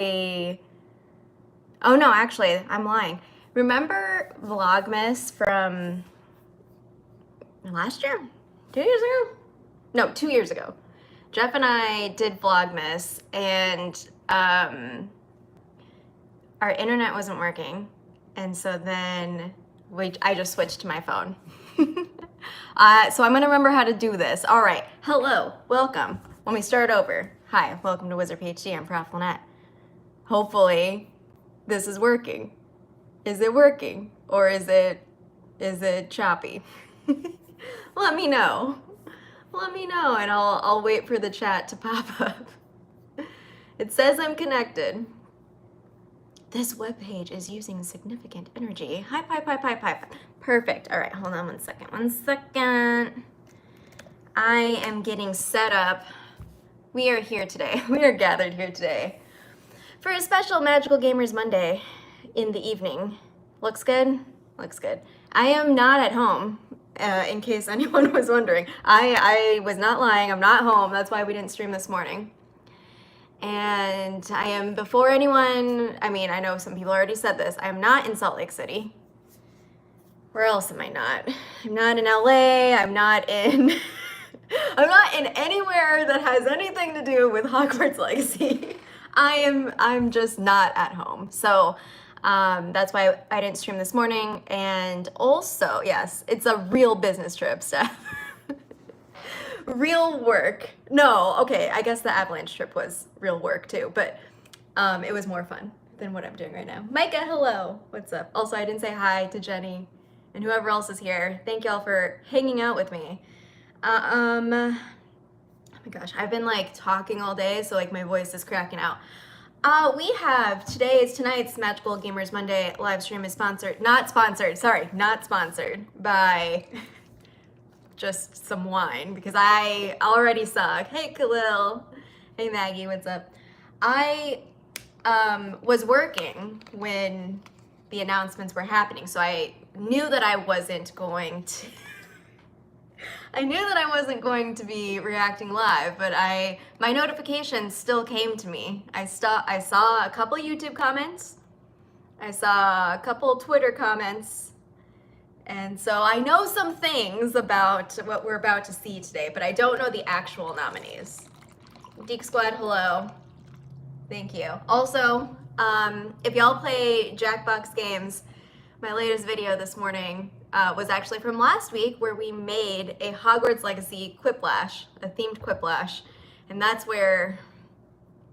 Oh no, actually, I'm lying. Remember Vlogmas from last year? 2 years ago? No, 2 years ago. Jeff and I did Vlogmas, and our internet wasn't working, and so then I just switched to my phone. So I'm gonna remember how to do this. All right, hello, welcome. Let me start over. Hi, welcome to WizardPhD. I'm Profanity. Hopefully, this is working. Is it working, or is it choppy? Let me know. Let me know, and I'll wait for the chat to pop up. It says I'm connected. This webpage is using significant energy. Hi. Perfect. All right, hold on 1 second. 1 second. I am getting set up. We are here today. We are gathered here today for a special Magical Gamers Monday in the evening. Looks good? Looks good. I am not at home, in case anyone was wondering. I was not lying. I'm not home. That's why we didn't stream this morning. And I am, before anyone, I mean, I know some people already said this, I'm not in Salt Lake City. Where else am I not? I'm not in LA, I'm not in anywhere that has anything to do with Hogwarts Legacy. I'm just not at home. So that's why I didn't stream this morning. And also, yes, it's a real business trip, Steph. Real work. No, okay, I guess the Avalanche trip was real work too, but it was more fun than what I'm doing right now. Micah, hello. What's up? Also, I didn't say hi to Jenny and whoever else is here. Thank y'all for hanging out with me. Oh my gosh, I've been like talking all day, so like my voice is cracking out. We have, tonight's Magical Gamers Monday live stream is not sponsored by just some wine, because I already suck. Hey Khalil. Hey Maggie, what's up? I was working when the announcements were happening, so I knew that I wasn't going to be reacting live, but my notifications still came to me. I saw a couple YouTube comments. I saw a couple Twitter comments. And so I know some things about what we're about to see today, but I don't know the actual nominees. Deek Squad, hello. Thank you. Also, if y'all play Jackbox games, my latest video this morning was actually from last week, where we made a Hogwarts Legacy quiplash, a themed quiplash, and that's where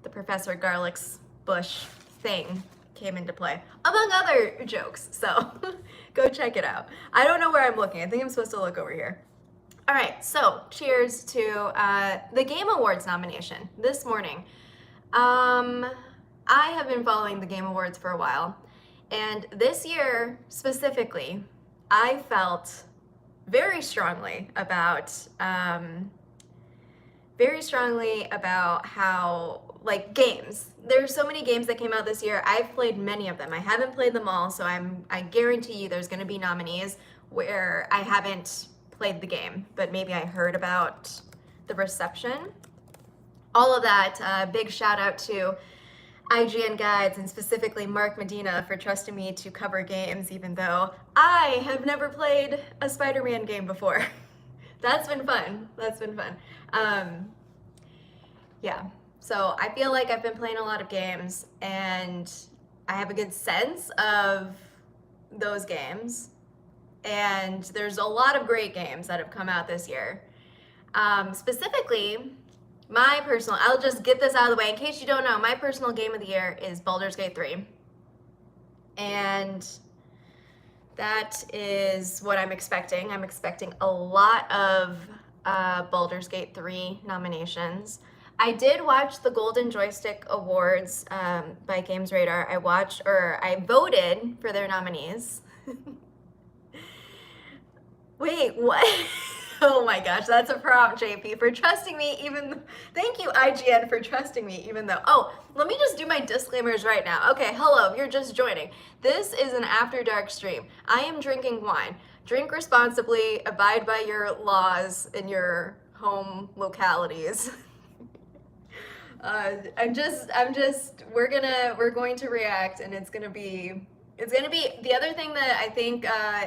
the Professor Garlick's bush thing came into play, among other jokes, so go check it out. I don't know where I'm looking. I think I'm supposed to look over here. All right, so cheers to the Game Awards nomination this morning. I have been following the Game Awards for a while, and this year specifically, I felt very strongly about how, like, games. There's so many games that came out this year. I've played many of them. I haven't played them all, so I guarantee you there's going to be nominees where I haven't played the game, but maybe I heard about the reception. All of that. Big shout out to IGN Guides, and specifically Mark Medina, for trusting me to cover games, even though I have never played a Spider-Man game before. That's been fun. Yeah. So I feel like I've been playing a lot of games, and I have a good sense of those games. And there's a lot of great games that have come out this year. Specifically, I'll just get this out of the way in case you don't know, my personal game of the year is Baldur's Gate 3. And that is what I'm expecting. I'm expecting a lot of Baldur's Gate 3 nominations. I did watch the Golden Joystick Awards by Games Radar. I voted for their nominees. Wait, what? Oh my gosh, that's a prompt, JP, for trusting me thank you, IGN, for trusting me even though, let me just do my disclaimers right now. Okay, hello, if you're just joining. This is an After Dark stream. I am drinking wine. Drink responsibly, abide by your laws in your home localities. I'm just, we're going to react, and it's gonna be, the other thing that I think,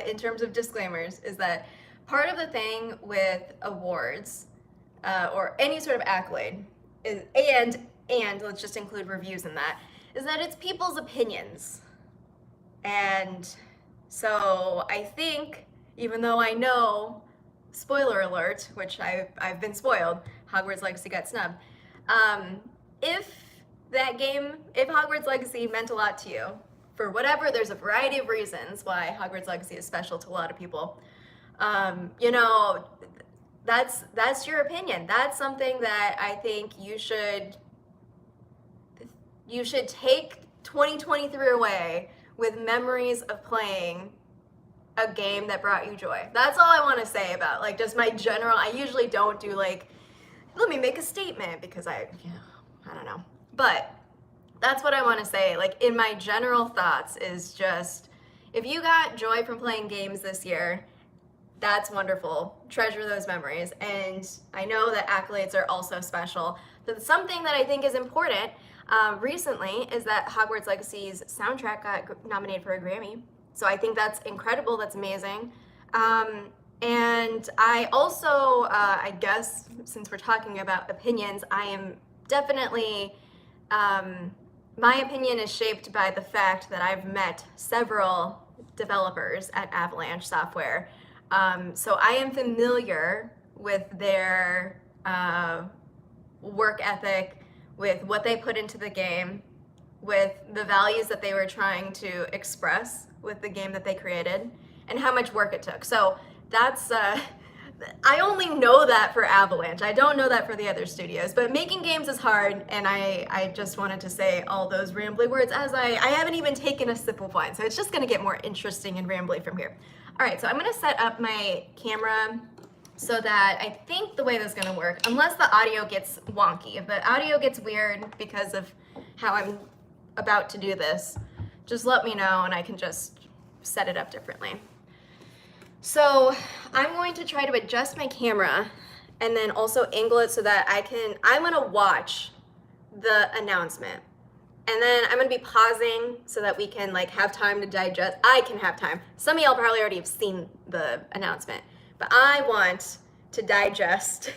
in terms of disclaimers, is that part of the thing with awards, or any sort of accolade, is, and let's just include reviews in that, is that it's people's opinions. And so I think, even though I know, spoiler alert, which I've been spoiled, Hogwarts Legacy got snubbed. If Hogwarts Legacy meant a lot to you, for whatever, there's a variety of reasons why Hogwarts Legacy is special to a lot of people. You know, that's your opinion. That's something that I think you should take 2023 away with memories of playing a game that brought you joy. That's all I want to say about, like, just my general, I usually don't do, like, let me make a statement, because I don't know. But that's what I want to say, like, in my general thoughts, is just, if you got joy from playing games this year, that's wonderful. Treasure those memories. And I know that accolades are also special. But something that I think is important recently is that Hogwarts Legacy's soundtrack got nominated for a Grammy. So I think that's incredible, that's amazing. And I also, I guess, since we're talking about opinions, I am definitely, my opinion is shaped by the fact that I've met several developers at Avalanche Software. So I am familiar with their work ethic, with what they put into the game, with the values that they were trying to express with the game that they created, and how much work it took. So that's, I only know that for Avalanche. I don't know that for the other studios, but making games is hard, and I just wanted to say all those rambly words as I haven't even taken a sip of wine, so it's just gonna get more interesting and rambly from here. All right, so I'm gonna set up my camera so that I think the way this is gonna work, unless the audio gets wonky. If the audio gets weird because of how I'm about to do this, just let me know and I can just set it up differently. So I'm going to try to adjust my camera and then also angle it so that I'm gonna watch the announcement. And then I'm gonna be pausing so that we can, like, have time to digest. I can have time. Some of y'all probably already have seen the announcement, but I want to digest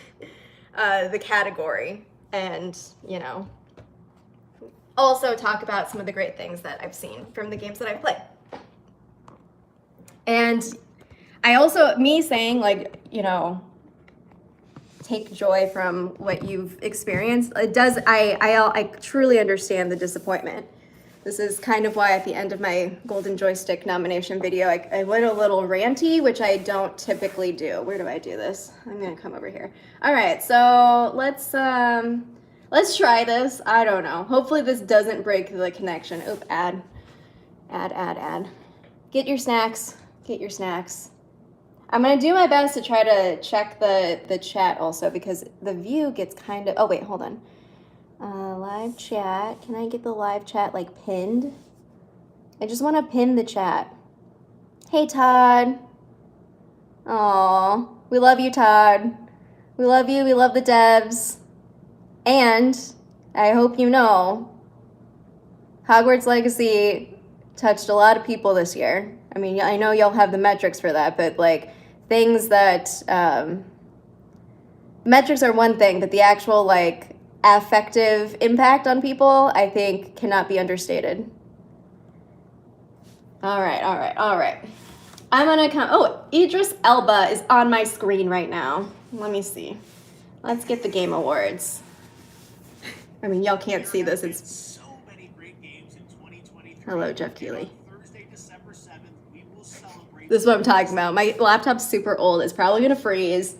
the category and, you know, also talk about some of the great things that I've seen from the games that I've played. And I also, me saying, like, you know, take joy from what you've experienced, it does, I truly understand the disappointment. This is kind of why at the end of my Golden Joystick nomination video, I went a little ranty, which I don't typically do. Where do I do this? I'm gonna come over here. All right, so let's try this. I don't know. Hopefully this doesn't break the connection. Oop, add. Get your snacks, get your snacks. I'm gonna do my best to try to check the chat also, because the view gets kind of, oh wait, hold on. Live chat, can I get the live chat like pinned? I just wanna pin the chat. Hey Todd. Aw, we love you, Todd. We love you, we love the devs. And I hope you know, Hogwarts Legacy touched a lot of people this year. I mean, I know y'all have the metrics for that, but like things that, metrics are one thing, but the actual like affective impact on people, I think, cannot be understated. All right. I'm gonna come, oh, Idris Elba is on my screen right now. Let me see. Let's get the Game Awards. I mean, y'all can't see this, it's... So many great games in 2023. Hello, Jeff Keighley. Thursday, December 7th, we will celebrate. This is what I'm talking about. My laptop's super old. It's probably gonna freeze.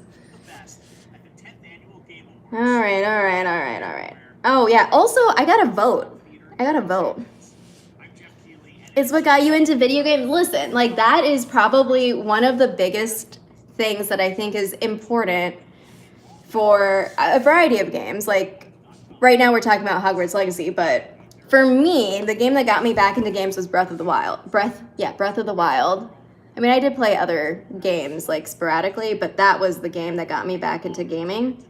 All right. Oh yeah, also I gotta vote. It's what got you into video games. Listen, like that is probably one of the biggest things that I think is important for a variety of games. Like right now we're talking about Hogwarts Legacy, but for me, the game that got me back into games was Breath of the Wild. Breath of the Wild. I mean, I did play other games like sporadically, but that was the game that got me back into gaming.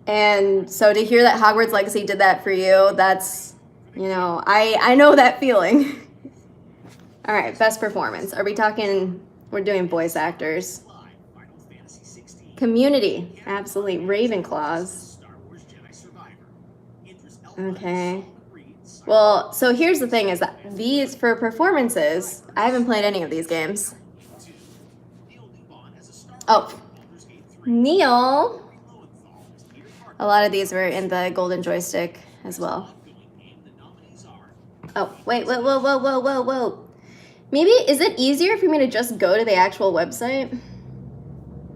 And so to hear that Hogwarts Legacy did that for you, that's, you know, I know that feeling. All right, best performance. Are we talking, we're doing voice actors. Community, absolutely. Ravenclaws. Okay. Well, so here's the thing is that these, for performances, I haven't played any of these games. Oh, Neil. A lot of these were in the golden joystick as well. Oh, wait, whoa. Maybe, is it easier for me to just go to the actual website?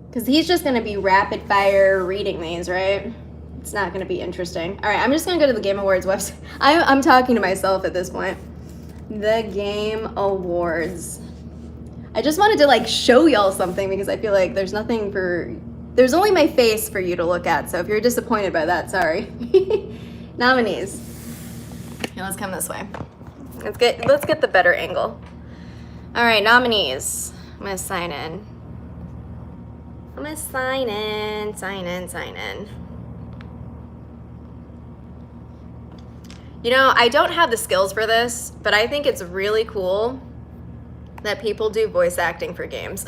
Because he's just going to be rapid fire reading these, right? It's not going to be interesting. All right, I'm just going to go to the Game Awards website. I'm talking to myself at this point. The Game Awards. I just wanted to like show y'all something because I feel like there's nothing for, there's only my face for you to look at. So if you're disappointed by that, sorry. Nominees. Here, let's come this way. Let's get the better angle. All right, nominees. I'm gonna sign in. Sign in. You know, I don't have the skills for this, but I think it's really cool that people do voice acting for games.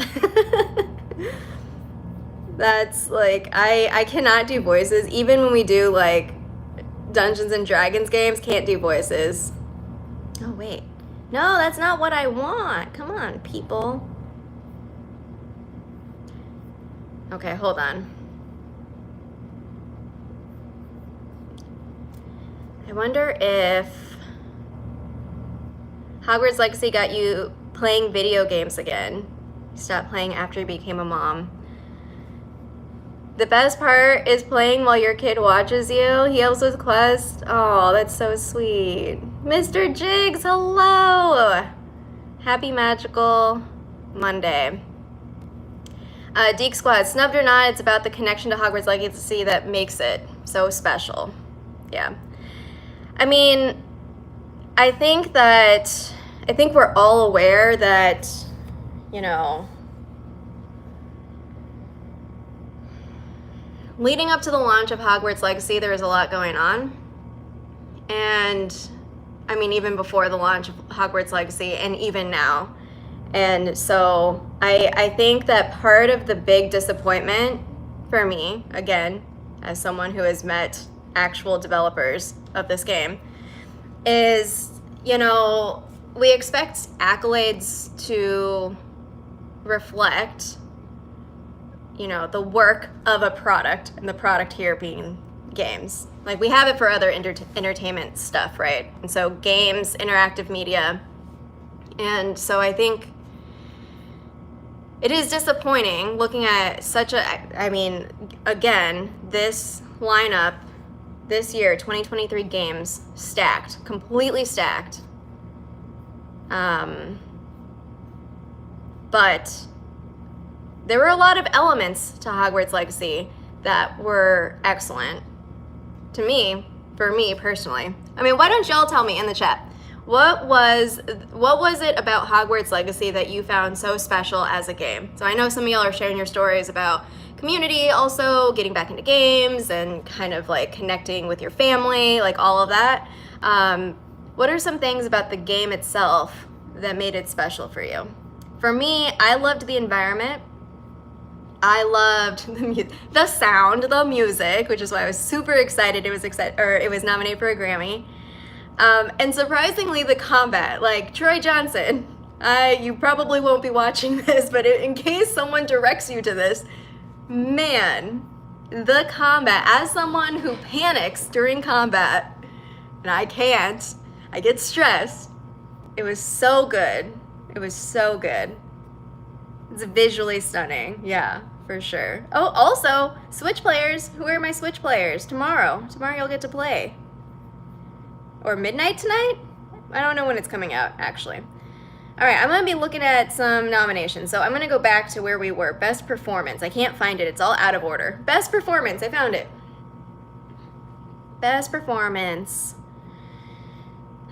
That's like, I cannot do voices. Even when we do like Dungeons and Dragons games, can't do voices. Oh, wait. No, that's not what I want. Come on, people. Okay, hold on. I wonder if Hogwarts Legacy got you playing video games again. Stop playing after you became a mom. The best part is playing while your kid watches you. He helps with quests. Oh, that's so sweet. Mr. Jigs, hello. Happy magical Monday. Deke Squad, snubbed or not, it's about the connection to Hogwarts Legacy that makes it so special. Yeah. I mean, I think we're all aware that, you know, leading up to the launch of Hogwarts Legacy, there was a lot going on. And, I mean, even before the launch of Hogwarts Legacy and even now. And so I think that part of the big disappointment for me, again, as someone who has met actual developers of this game, is, you know, we expect accolades to reflect, you know, the work of a product, and the product here being games. Like, we have it for other entertainment stuff, right? And so games, interactive media. And so I think it is disappointing looking at such a, I mean, again, this lineup this year, 2023 games, stacked, completely stacked. But there were a lot of elements to Hogwarts Legacy that were excellent to me, for me personally. I mean, why don't y'all tell me in the chat, what was it about Hogwarts Legacy that you found so special as a game? So I know some of y'all are sharing your stories about community, also getting back into games and kind of like connecting with your family, like all of that. What are some things about the game itself that made it special for you? For me, I loved the environment. I loved the sound, the music, which is why I was super excited. It was nominated for a Grammy. And surprisingly, the combat, like Troy Johnson, you probably won't be watching this, but in case someone directs you to this, man, the combat, as someone who panics during combat, and I can't, I get stressed, it was so good. It was so good. It's visually stunning, yeah, for sure. Oh, also, Switch players, who are my Switch players? Tomorrow you'll get to play. Or midnight tonight? I don't know when it's coming out, actually. All right, I'm gonna be looking at some nominations. So I'm gonna go back to where we were. Best performance, I can't find it, it's all out of order. Best performance, I found it. Best performance.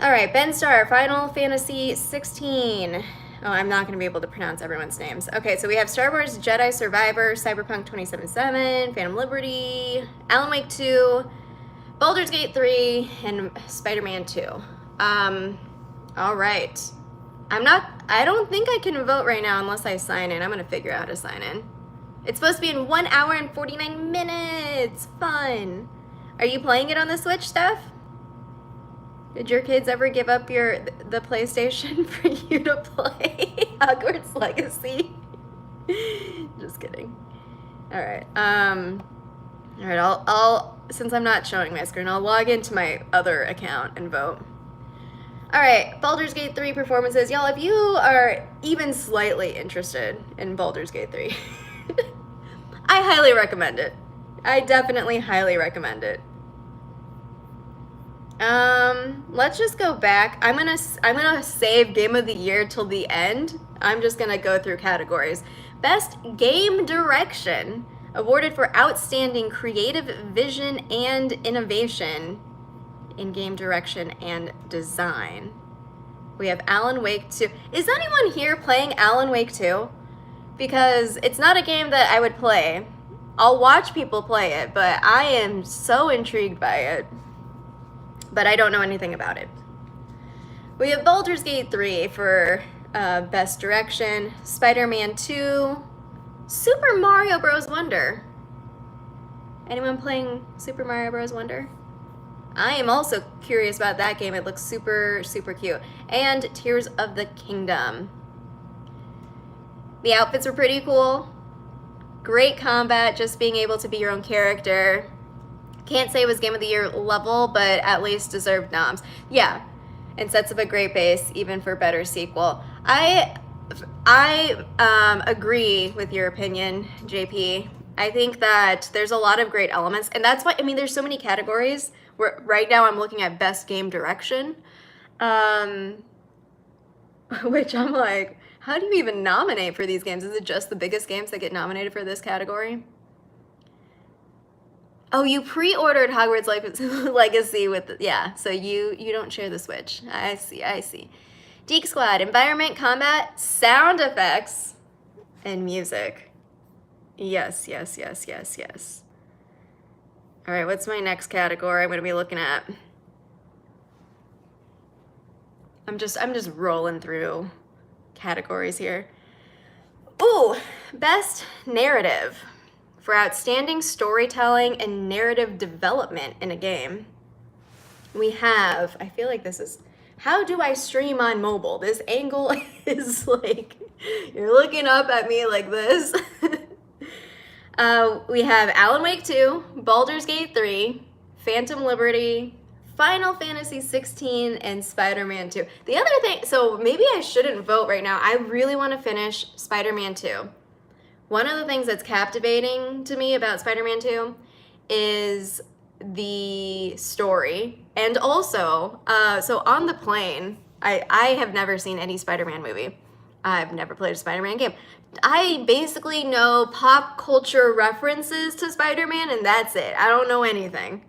All right, Ben Starr, Final Fantasy 16. Oh, I'm not going to be able to pronounce everyone's names. Okay, so we have Star Wars Jedi Survivor, Cyberpunk 2077, Phantom Liberty, Alan Wake 2, Baldur's Gate 3, and Spider-Man 2. All right. I don't think I can vote right now unless I sign in. I'm going to figure out how to sign in. It's supposed to be in 1 hour and 49 minutes. Fun. Are you playing it on the Switch, Steph? Did your kids ever give up the PlayStation for you to play Hogwarts Legacy? Just kidding. All right. All right. I'll since I'm not showing my screen, I'll log into my other account and vote. All right. Baldur's Gate 3 performances, y'all. If you are even slightly interested in Baldur's Gate 3, I highly recommend it. I definitely highly recommend it. Let's just go back. I'm gonna save Game of the Year till the end. I'm just gonna go through categories. Best Game Direction, awarded for outstanding creative vision and innovation in game direction and design. We have Alan Wake 2. Is anyone here playing Alan Wake 2? Because it's not a game that I would play. I'll watch people play it, but I am so intrigued by it. But I don't know anything about it. We have Baldur's Gate 3 for Best Direction, Spider-Man 2, Super Mario Bros. Wonder. Anyone playing Super Mario Bros. Wonder? I am also curious about that game. It looks super, super cute. And Tears of the Kingdom. The outfits were pretty cool. Great combat, just being able to be your own character. Can't say it was Game of the Year level, but at least deserved noms. Yeah, and sets up a great base, even for better sequel. I agree with your opinion, JP. I think that there's a lot of great elements, and that's why, I mean, there's so many categories. Where right now I'm looking at Best Game Direction, which I'm like, how do you even nominate for these games? Is it just the biggest games that get nominated for this category? Oh, you pre-ordered Hogwarts Legacy with, yeah, so you don't share the Switch. I see. Geek Squad, environment, combat, sound effects, and music. Yes. All right, what's my next category I'm gonna be looking at? I'm just rolling through categories here. Ooh, best narrative for outstanding storytelling and narrative development in a game. We have, I feel like this is, how do I stream on mobile? This angle is like, you're looking up at me like this. We have Alan Wake 2, Baldur's Gate 3, Phantom Liberty, Final Fantasy 16, and Spider-Man 2. The other thing, so maybe I shouldn't vote right now. I really want to finish Spider-Man 2. One of the things that's captivating to me about Spider-Man 2 is the story. And also, so on the plane, I have never seen any Spider-Man movie. I've never played a Spider-Man game. I basically know pop culture references to Spider-Man, and that's it. I don't know anything.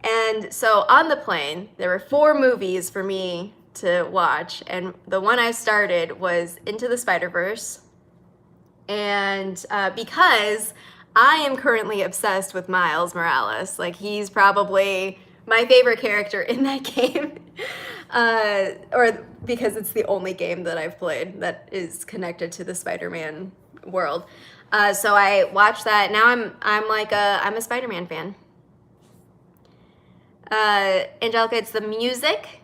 And so on the plane, there were 4 movies for me to watch, and the one I started was Into the Spider-Verse. And because I am currently obsessed with Miles Morales, like he's probably my favorite character in that game, or because it's the only game that I've played that is connected to the Spider-Man world. So I watched that. Now I'm a Spider-Man fan. Angelica, it's the music,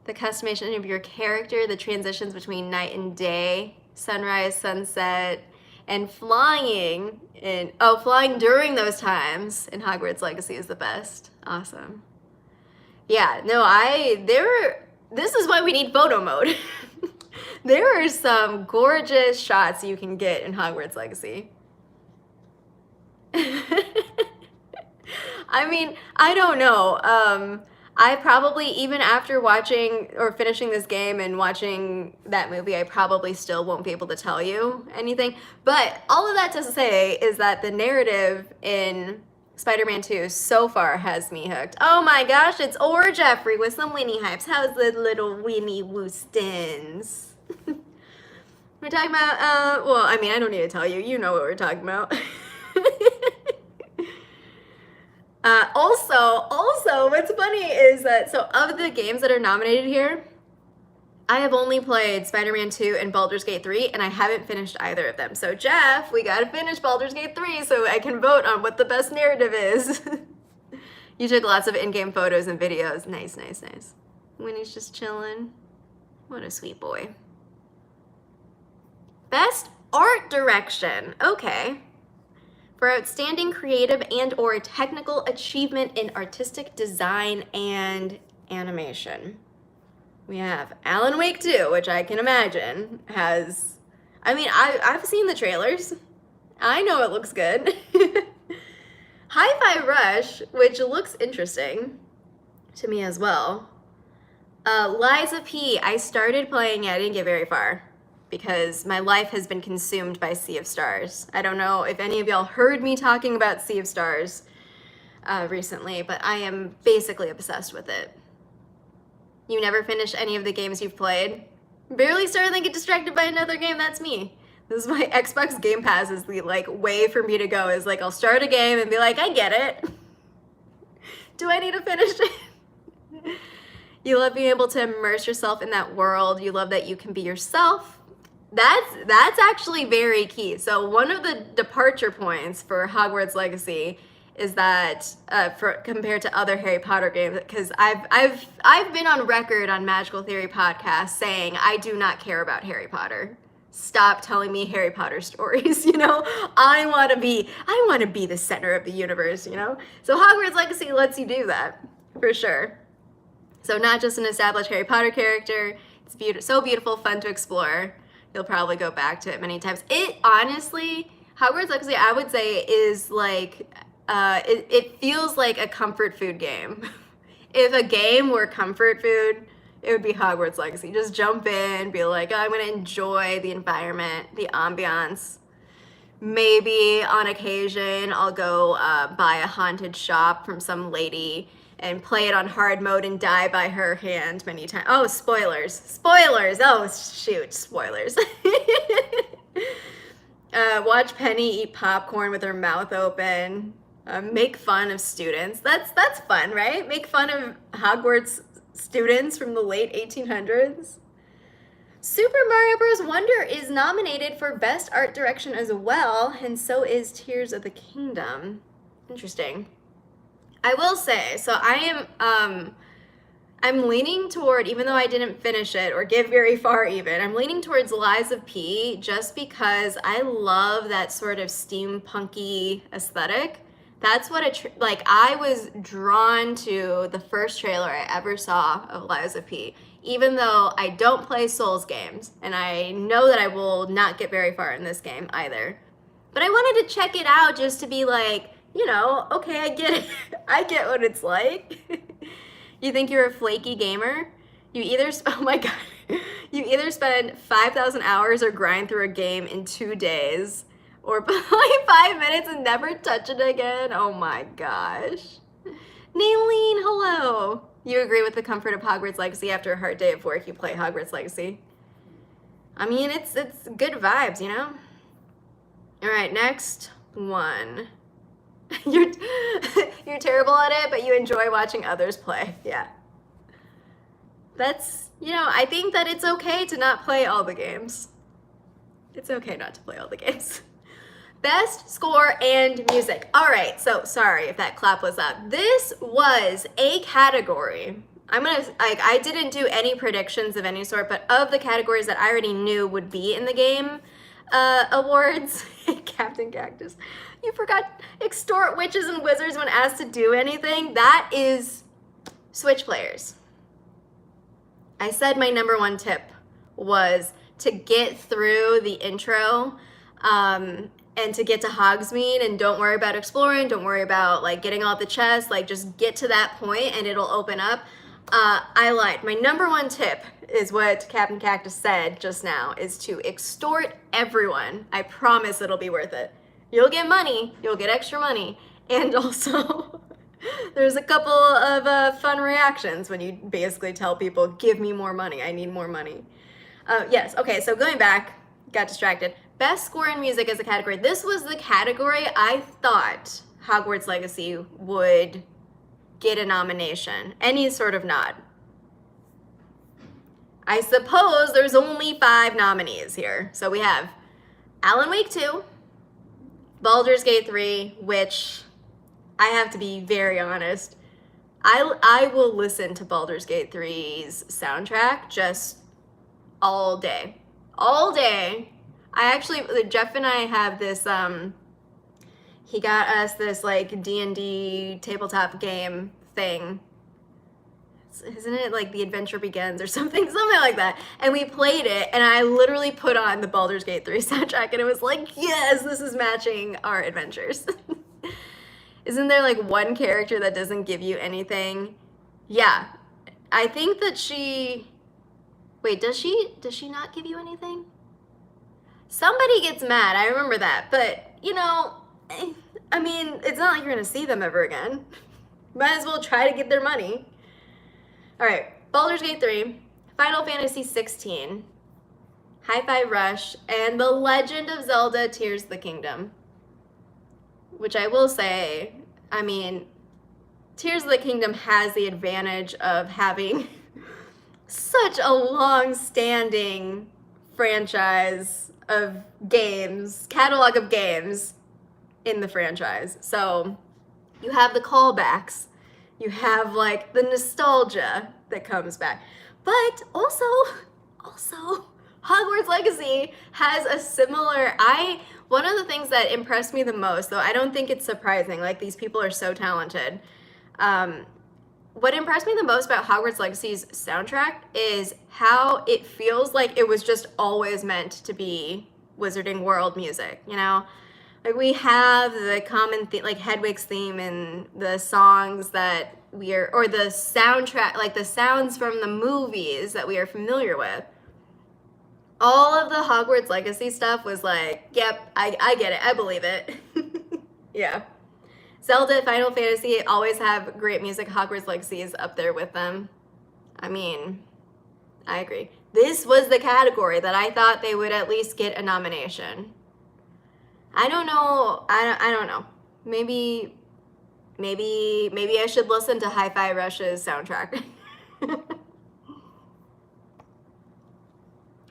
the customization of your character, the transitions between night and day, sunrise, sunset, and flying during those times in Hogwarts Legacy is the best. Awesome. Yeah, no, this is why we need photo mode. There are some gorgeous shots you can get in Hogwarts Legacy. I mean, I don't know. I probably, even after watching or finishing this game and watching that movie, I probably still won't be able to tell you anything. But all of that to say is that the narrative in Spider-Man 2 so far has me hooked. Oh my gosh, it's Or Jeffrey with some Winnie hypes. How's the little Winnie Woostons? We're talking about, well, I mean, I don't need to tell you. You know what we're talking about. Also, what's funny is that, so of the games that are nominated here, I have only played Spider-Man 2 and Baldur's Gate 3, and I haven't finished either of them. So Jeff, we gotta finish Baldur's Gate 3 so I can vote on what the best narrative is. You took lots of in-game photos and videos. Nice, nice, nice. Winnie's just chilling. What a sweet boy. Best art direction. Okay. For outstanding creative and or technical achievement in artistic design and animation. We have Alan Wake 2, which I can imagine has, I mean, I've seen the trailers. I know it looks good. Hi-Fi Rush, which looks interesting to me as well. Liza P, I started playing it, I didn't get very far because my life has been consumed by Sea of Stars. I don't know if any of y'all heard me talking about Sea of Stars recently, but I am basically obsessed with it. You never finish any of the games you've played? Barely started and get distracted by another game, that's me. This is my Xbox Game Pass is the like way for me to go is like I'll start a game and be like, I get it. Do I need to finish it? You love being able to immerse yourself in that world. You love that you can be yourself. That's actually very key. So one of the departure points for Hogwarts Legacy is that compared to other Harry Potter games, because I've been on record on Magical Theory podcast saying I do not care about Harry Potter. Stop telling me Harry Potter stories, you know? I want to be the center of the universe, you know? So Hogwarts Legacy lets you do that, for sure. So not just an established Harry Potter character, it's so beautiful, fun to explore. You'll probably go back to it many times. It honestly, Hogwarts Legacy, I would say is like, it feels like a comfort food game. If a game were comfort food, it would be Hogwarts Legacy. Just jump in, be like, oh, I'm gonna enjoy the environment, the ambiance. Maybe on occasion, I'll go buy a haunted shop from some lady and play it on hard mode and die by her hand many times. Oh, spoilers. Spoilers. Oh, shoot, spoilers. Watch Penny eat popcorn with her mouth open. Make fun of students. That's fun, right? Make fun of Hogwarts students from the late 1800s. Super Mario Bros. Wonder is nominated for Best Art Direction as well, and so is Tears of the Kingdom. Interesting. I will say, so I'm leaning toward, even though I didn't finish it or get very far even, I'm leaning towards Lies of P just because I love that sort of steampunky aesthetic. That's what I was drawn to the first trailer I ever saw of Lies of P, even though I don't play Souls games, and I know that I will not get very far in this game either. But I wanted to check it out just to be like, you know, okay, I get it. I get what it's like. You think you're a flaky gamer? You either, oh my God, you either spend 5,000 hours or grind through a game in 2 days, or play 5 minutes and never touch it again. Oh my gosh. Naylene, hello. You agree with the comfort of Hogwarts Legacy after a hard day of work, you play Hogwarts Legacy? I mean, it's good vibes, you know? All right, next one. You're terrible at it, but you enjoy watching others play. Yeah. That's, you know, I think that it's okay to not play all the games. It's okay not to play all the games. Best score and music. All right, so sorry if that clap was up. This was a category. I didn't do any predictions of any sort, but of the categories that I already knew would be in the game awards, Captain Cactus, you forgot extort witches and wizards when asked to do anything. That is Switch players. I said my number one tip was to get through the intro and to get to Hogsmeade, and don't worry about exploring, don't worry about like getting all the chests, like just get to that point and it'll open up. I lied. My number one tip is what Captain Cactus said just now, is to extort everyone. I promise it'll be worth it. You'll get money, you'll get extra money, and also there's a couple of fun reactions when you basically tell people, give me more money, I need more money. Yes, okay, so going back, got distracted. Best score in music as a category. This was the category I thought Hogwarts Legacy would get a nomination, any sort of nod. I suppose there's only 5 nominees here. So we have Alan Wake 2, Baldur's Gate 3, which I have to be very honest, I will listen to Baldur's Gate 3's soundtrack just all day. All day. Jeff and I have this, he got us this like D&D tabletop game thing. Isn't it like The Adventure Begins or something like that? And we played it, and I literally put on the Baldur's Gate 3 soundtrack, and it was like, yes, this is matching our adventures. Isn't there like one character that doesn't give you anything? Yeah, I think that wait, does she not give you anything? Somebody gets mad, I remember that, but you know, I mean, it's not like you're gonna see them ever again. Might as well try to get their money. All right, Baldur's Gate 3, Final Fantasy 16, Hi-Fi Rush, and The Legend of Zelda Tears of the Kingdom. Which I will say, I mean, Tears of the Kingdom has the advantage of having such a long-standing franchise of games, catalog of games in the franchise. So you have the callbacks, you have like the nostalgia that comes back, but also Hogwarts Legacy has a similar, one of the things that impressed me the most, though I don't think it's surprising, like these people are so talented. What impressed me the most about Hogwarts Legacy's soundtrack is how it feels like it was just always meant to be Wizarding World music, you know? Like we have the common like Hedwig's theme and the songs that or the soundtrack, like the sounds from the movies that we are familiar with. All of the Hogwarts Legacy stuff was like, yep, I get it, I believe it. Yeah. Zelda, Final Fantasy always have great music. Hogwarts Legacy is up there with them. I mean, I agree. This was the category that I thought they would at least get a nomination. I don't know. I don't know. Maybe I should listen to Hi-Fi Rush's soundtrack.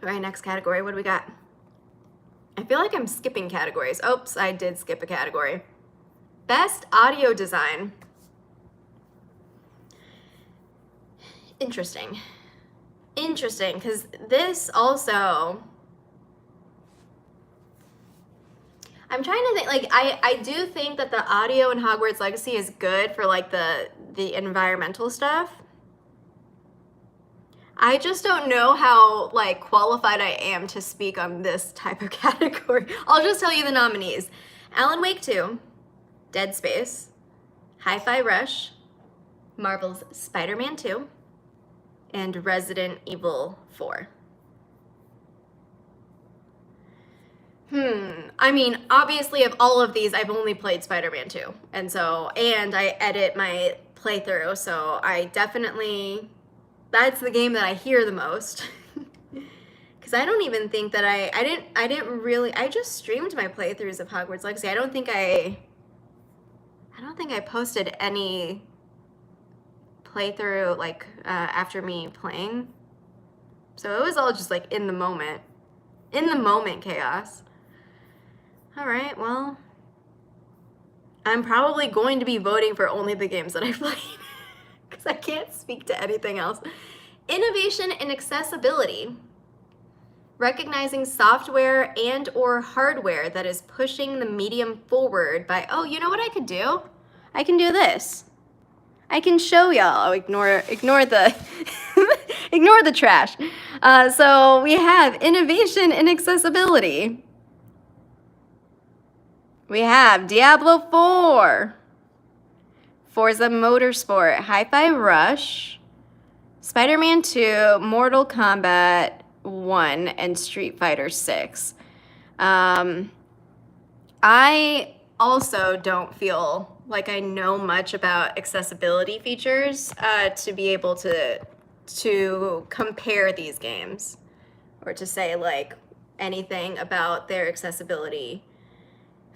All right, next category. What do we got? I feel like I'm skipping categories. Oops, I did skip a category. Best audio design. Interesting, because this also, I'm trying to think, like, I do think that the audio in Hogwarts Legacy is good for, like, the environmental stuff. I just don't know how, like, qualified I am to speak on this type of category. I'll just tell you the nominees. Alan Wake 2, Dead Space, Hi-Fi Rush, Marvel's Spider-Man 2, and Resident Evil 4. I mean, obviously of all of these, I've only played Spider-Man 2. And I edit my playthrough, so I definitely, that's the game that I hear the most. Because I don't even think that I just streamed my playthroughs of Hogwarts Legacy. I don't think I posted any playthrough, like, after me playing. So it was all just, like, in the moment chaos. All right, well, I'm probably going to be voting for only the games that I played because I can't speak to anything else. Innovation and accessibility. Recognizing software and or hardware that is pushing the medium forward by, oh, you know what I could do? I can do this. I can show y'all. Oh, ignore the ignore the trash. So we have innovation and accessibility. We have Diablo 4, Forza Motorsport, Hi-Fi Rush, Spider-Man 2, Mortal Kombat 1, and Street Fighter 6. I also don't feel like I know much about accessibility features to be able to compare these games, or to say, like, anything about their accessibility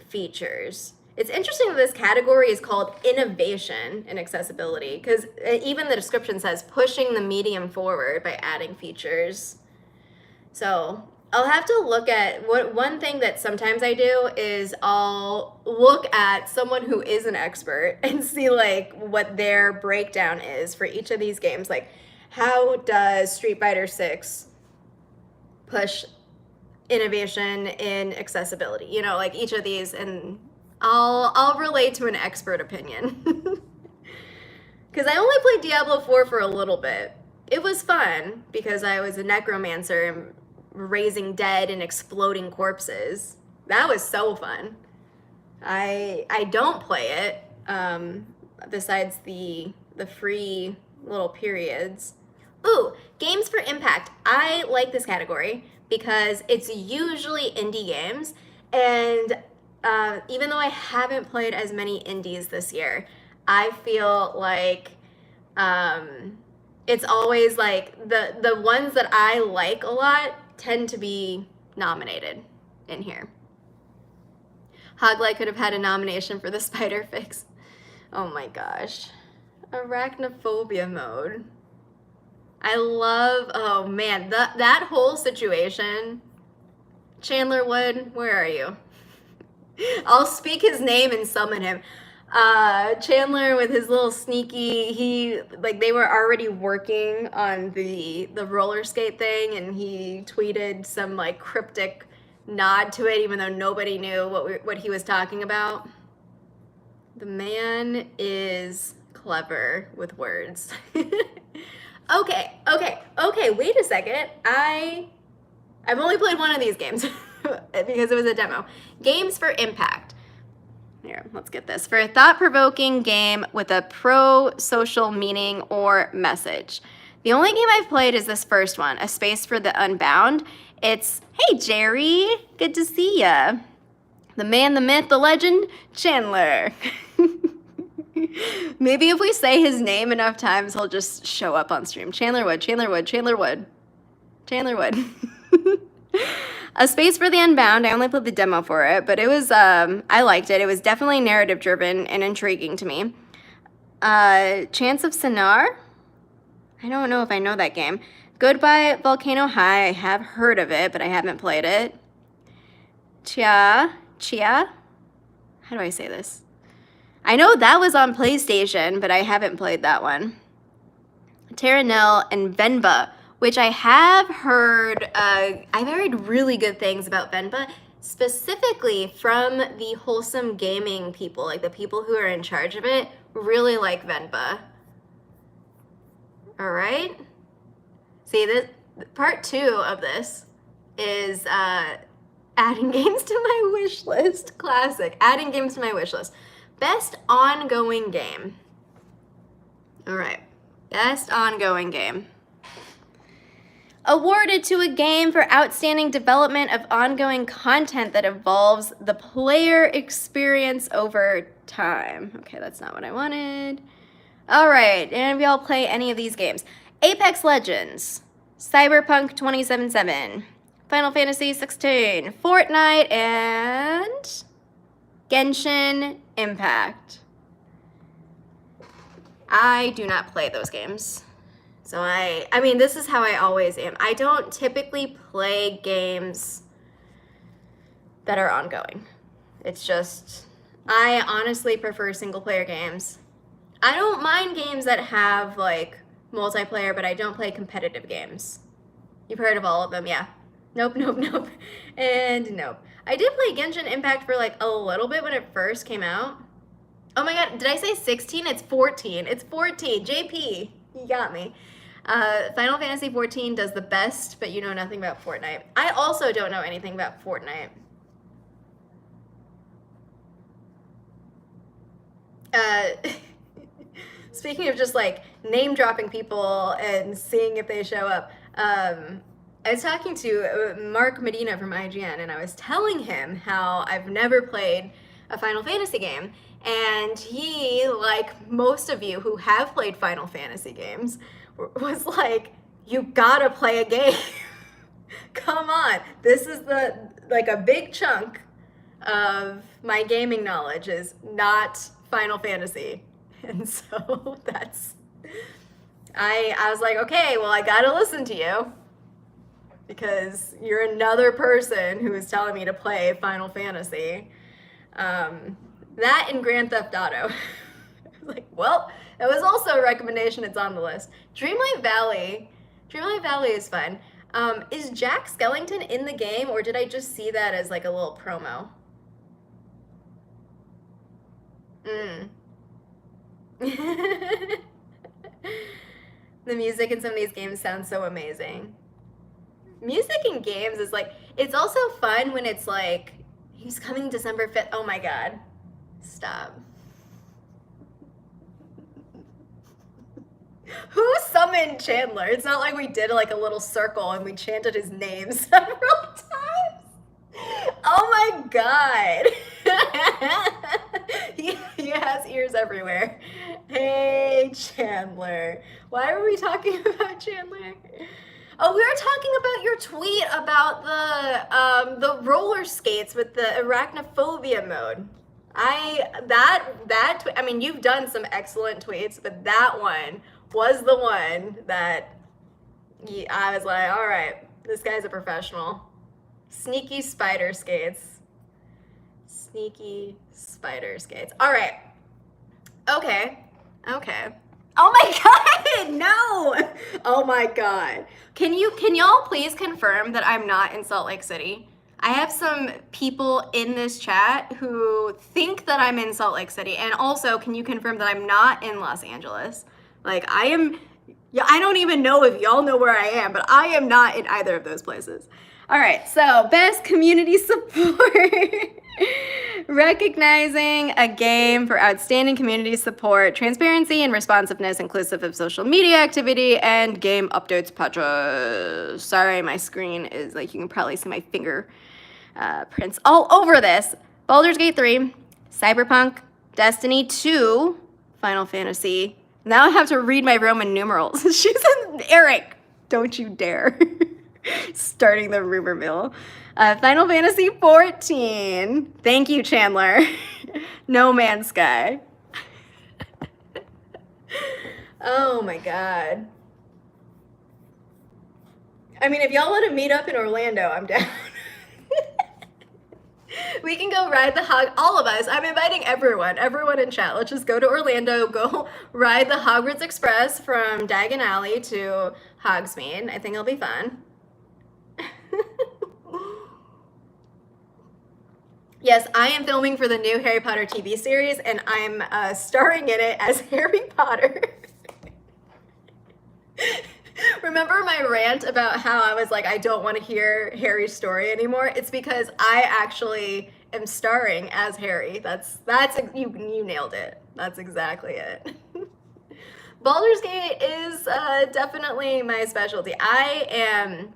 features. It's interesting that this category is called innovation in accessibility, because even the description says pushing the medium forward by adding features. So I'll have to look at one thing that sometimes I do is I'll look at someone who is an expert and see like what their breakdown is for each of these games. Like, how does Street Fighter 6 push innovation in accessibility? You know, like each of these, and I'll relate to an expert opinion. Because I only played Diablo 4 for a little bit. It was fun because I was a necromancer and raising dead and exploding corpses. That was so fun. I don't play it besides the free little periods. Ooh, games for impact. I like this category because it's usually indie games, and even though I haven't played as many indies this year, I feel like it's always like the ones that I like a lot tend to be nominated in here. Hoglite could have had a nomination for the spider fix. Oh my gosh. Arachnophobia mode. I love, oh man, that whole situation. Chandler Wood, where are you? I'll speak his name and summon him. Chandler with his little sneaky, they were already working on the roller skate thing, and he tweeted some like cryptic nod to it even though nobody knew what he was talking about. The man is clever with words. Okay, wait a second. I've only played one of these games because it was a demo. Games for impact. Here, let's get this. For a thought-provoking game with a pro-social meaning or message. The only game I've played is this first one, A Space for the Unbound. It's, hey Jerry, good to see ya. The man, the myth, the legend, Chandler. Maybe if we say his name enough times, he'll just show up on stream. Chandler Wood, Chandler Wood, Chandler Wood, Chandler Wood. A Space for the Unbound, I only played the demo for it, but it was, I liked it. It was definitely narrative driven and intriguing to me. Chance of Sinar? I don't know if I know that game. Goodbye Volcano High, I have heard of it, but I haven't played it. Chia? How do I say this? I know that was on PlayStation, but I haven't played that one. Terranil and Venba, which I have heard, I've heard really good things about Venba, specifically from the Wholesome Gaming people, like the people who are in charge of it, really like Venba. All right. See, this part 2 of this is adding games to my wish list. Classic. Adding games to my wish list. Best ongoing game. All right. Best ongoing game. Awarded to a game for outstanding development of ongoing content that evolves the player experience over time. Okay, that's not what I wanted. All right, and if y'all play any of these games. Apex Legends, Cyberpunk 2077, Final Fantasy 16, Fortnite, and Genshin Impact. I do not play those games. So I mean, this is how I always am. I don't typically play games that are ongoing. It's just, I honestly prefer single player games. I don't mind games that have like multiplayer, but I don't play competitive games. You've heard of all of them, yeah. Nope, and nope. I did play Genshin Impact for like a little bit when it first came out. Oh my god, did I say 16? It's 14. It's 14. JP, you got me. Final Fantasy 14 does the best, but you know nothing about Fortnite. I also don't know anything about Fortnite. Speaking of just like name dropping people and seeing if they show up, I was talking to Mark Medina from IGN, and I was telling him how I've never played a Final Fantasy game, and he, like most of you who have played Final Fantasy games, was like, you gotta play a game. Come on. This is like a big chunk of my gaming knowledge is not Final Fantasy. And so I was like, okay, well, I gotta listen to you because you're another person who is telling me to play Final Fantasy. That and Grand Theft Auto. I was like, well, that was also a recommendation. It's on the list. Dreamlight Valley is fun. Is Jack Skellington in the game, or did I just see that as like a little promo? The music in some of these games sounds so amazing. Music in games is like, it's also fun when it's like, he's coming December 5th. Oh my God. Stop. Who summoned Chandler? It's not like we did like a little circle and we chanted his name several times. Oh my God. He has ears everywhere. Hey, Chandler. Why were we talking about Chandler? Oh, we were talking about your tweet about the roller skates with the arachnophobia mode. I mean, you've done some excellent tweets, but that one was the one that I was like, all right, this guy's a professional. Sneaky spider skates. Sneaky spider skates. All right. Okay. Oh my God, no. Oh my God. Can y'all please confirm that I'm not in Salt Lake City? I have some people in this chat who think that I'm in Salt Lake City. And also, can you confirm that I'm not in Los Angeles? Like, I don't even know if y'all know where I am, but I am not in either of those places. All right, so best community support. Recognizing a game for outstanding community support, transparency and responsiveness, inclusive of social media activity, and game updates patches. Sorry, my screen is like, you can probably see my finger prints all over this. Baldur's Gate 3, Cyberpunk, Destiny 2, Final Fantasy. Now I have to read my Roman numerals. She's in Eric. Don't you dare. Starting the rumor mill. Final Fantasy 14. Thank you, Chandler. No Man's Sky. Oh my God. I mean, if y'all want to meet up in Orlando, I'm down. We can go ride the all of us. I'm inviting everyone in chat. Let's just go to Orlando, go ride the Hogwarts Express from Diagon Alley to Hogsmeade. I think it'll be fun. Yes, I am filming for the new Harry Potter TV series, and I'm starring in it as Harry Potter. Remember my rant about how I was like, I don't want to hear Harry's story anymore? It's because I actually am starring as Harry. You nailed it. That's exactly it. Baldur's Gate is definitely my specialty. I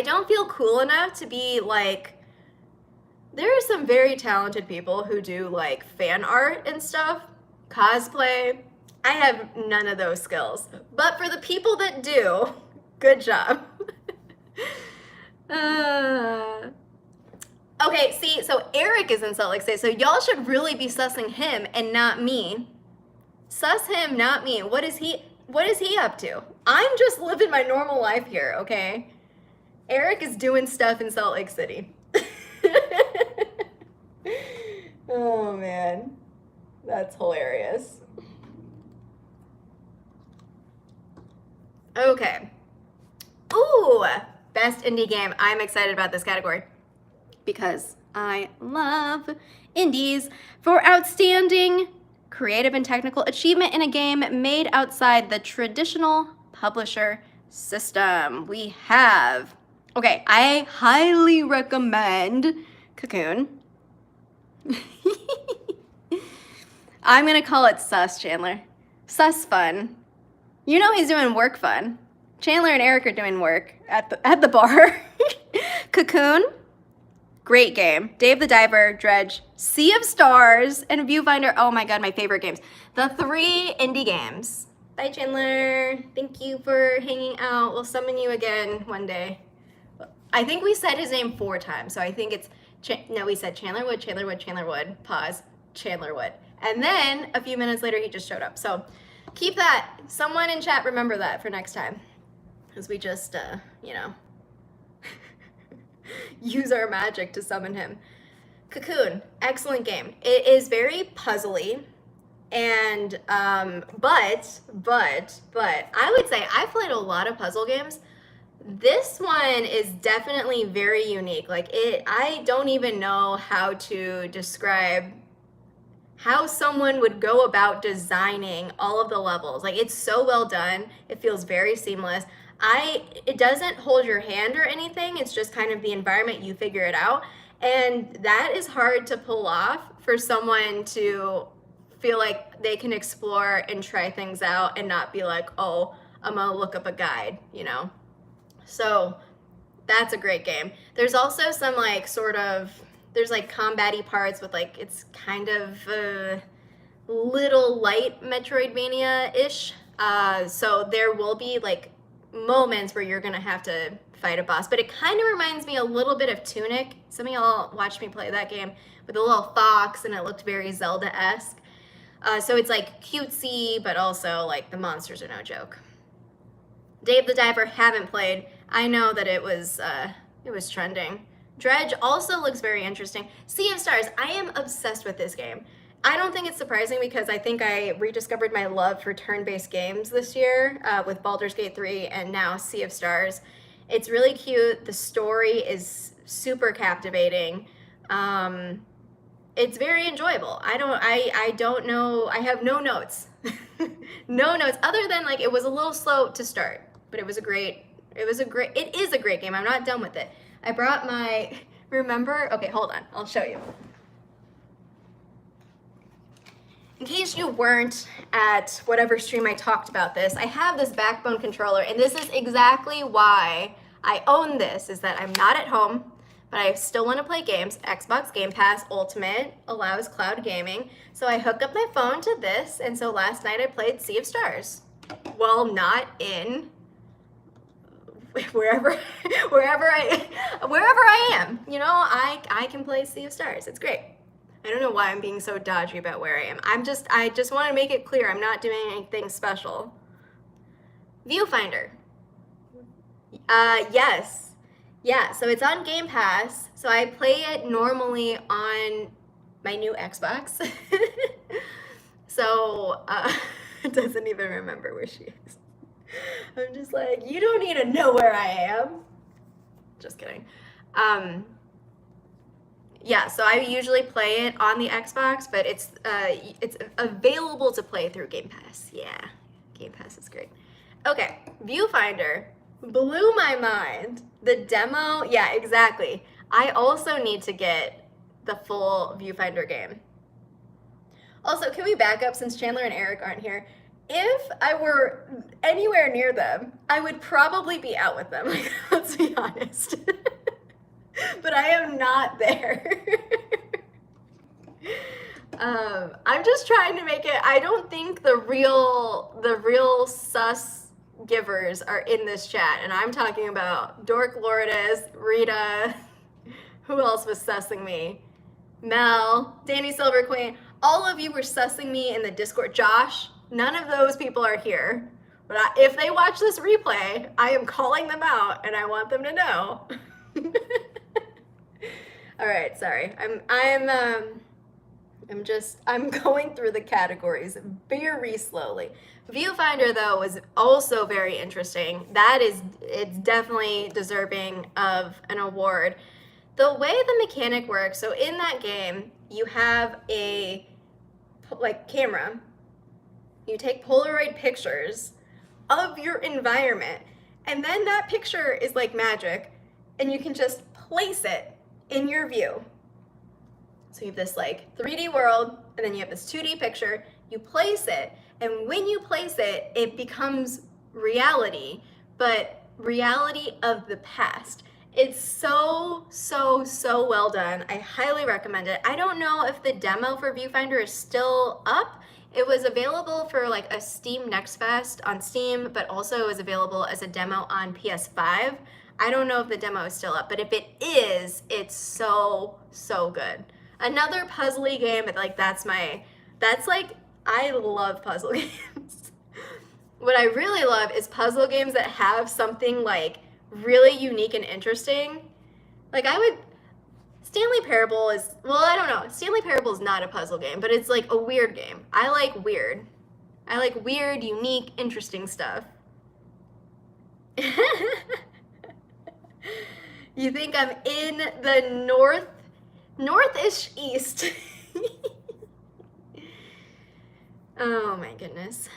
don't feel cool enough to be like, there are some very talented people who do like fan art and stuff, cosplay. I have none of those skills, but for the people that do, good job. Okay, see, so Eric is in Salt Lake City, so y'all should really be sussing him and not me. Suss him, not me. What is he up to? I'm just living my normal life here, okay? Eric is doing stuff in Salt Lake City. Oh man, that's hilarious. Okay. Ooh, best indie game. I'm excited about this category because I love indies. For outstanding creative and technical achievement in a game made outside the traditional publisher system, we have, okay, I highly recommend Cocoon. I'm gonna call it sus, Chandler. Sus fun. You know he's doing work fun. Chandler and Eric are doing work at the bar. Cocoon, great game. Dave the Diver, Dredge, Sea of Stars, and Viewfinder. Oh my God, my favorite games. The 3 indie games. Bye, Chandler. Thank you for hanging out. We'll summon you again one day. I think we said his name 4 times, so I think it's, no, we said Chandler Wood, Chandler Wood, Chandler Wood, pause, Chandler Wood. And then a few minutes later, he just showed up. So keep that, someone in chat remember that for next time. Because we just, you know, use our magic to summon him. Cocoon, excellent game. It is very puzzly, and but I would say I've played a lot of puzzle games. This one is definitely very unique. Like I don't even know how to describe how someone would go about designing all of the levels. Like it's so well done. It feels very seamless. It doesn't hold your hand or anything. It's just kind of the environment, you figure it out. And that is hard to pull off for someone to feel like they can explore and try things out and not be like, oh, I'm gonna look up a guide, you know? So that's a great game. There's also some like there's like combat-y parts with like, it's kind of a little light Metroidvania-ish. So there will be like moments where you're gonna have to fight a boss, but it kind of reminds me a little bit of Tunic. Some of y'all watched me play that game with a little fox, and it looked very Zelda-esque. So it's like cutesy, but also like the monsters are no joke. Dave the Diver, haven't played. I know that it was trending. Dredge also looks very interesting. Sea of Stars, I am obsessed with this game. I don't think it's surprising because I think I rediscovered my love for turn-based games this year with Baldur's Gate 3 and now Sea of Stars. It's really cute. The story is super captivating. It's very enjoyable. I don't know. I have no notes. No notes other than like it was a little slow to start, but it is a great game. I'm not done with it. I brought my, remember? Okay, hold on. I'll show you. In case you weren't at whatever stream I talked about this, I have this Backbone controller, and this is exactly why I own this, is that I'm not at home, but I still want to play games. Xbox Game Pass Ultimate allows cloud gaming, so I hook up my phone to this, and so last night I played Sea of Stars. Well, not in wherever I am, you know, I can play Sea of Stars. It's great. I don't know why I'm being so dodgy about where I am. I just want to make it clear I'm not doing anything special. Viewfinder. Yes. Yeah, so it's on Game Pass. So I play it normally on my new Xbox. So it doesn't even remember where she is. I'm just like, you don't need to know where I am. Just kidding. Yeah, so I usually play it on the Xbox, but it's available to play through Game Pass. Yeah, Game Pass is great. Okay, Viewfinder blew my mind. The demo, yeah, exactly. I also need to get the full Viewfinder game. Also, can we back up since Chandler and Eric aren't here? If I were anywhere near them, I would probably be out with them, like, let's be honest. But I am not there. I'm just trying to make it, I don't think the real sus givers are in this chat, and I'm talking about Dork Lourdes, Rita, who else was sussing me? Mel, Danny Silver Queen, all of you were sussing me in the Discord. Josh, none of those people are here. But if they watch this replay, I am calling them out, and I want them to know. All right, sorry. I'm going through the categories very slowly. Viewfinder, though, was also very interesting. It's definitely deserving of an award. The way the mechanic works, so in that game, you have a camera. You take Polaroid pictures of your environment, and then that picture is like magic, and you can just place it in your view. So you have this like 3D world, and then you have this 2D picture, you place it, and when you place it, it becomes reality, but reality of the past. It's so well done. I highly recommend it. I don't know if the demo for Viewfinder is still up. It was available for like a Steam Next Fest on Steam, but also it was available as a demo on PS5. I don't know if the demo is still up, but if it is, it's so, so good. Another puzzly game, like that's like, I love puzzle games. What I really love is puzzle games that have something like really unique and interesting. Like Stanley Parable is, well, I don't know. Stanley Parable is not a puzzle game, but it's like a weird game. I like weird, unique, interesting stuff. You think I'm in the north-ish east. Oh my goodness.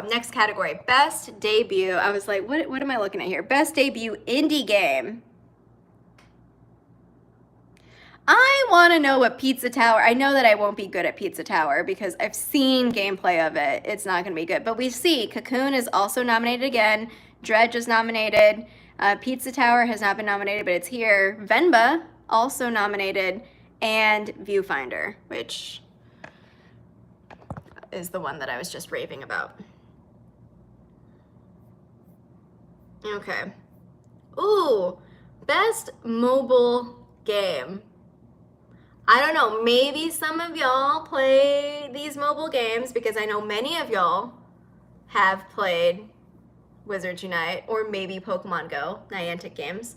Next category, best debut. I was like, what am I looking at here? Best debut indie game. I want to know what Pizza Tower, I know that I won't be good at Pizza Tower because I've seen gameplay of it. It's not going to be good. But we see Cocoon is also nominated again. Dredge is nominated. Pizza Tower has not been nominated, but it's here. Venba also nominated. And Viewfinder, which is the one that I was just raving about. Okay. Ooh, best mobile game. I don't know, maybe some of y'all play these mobile games because I know many of y'all have played Wizards Unite or maybe Pokemon Go, Niantic games.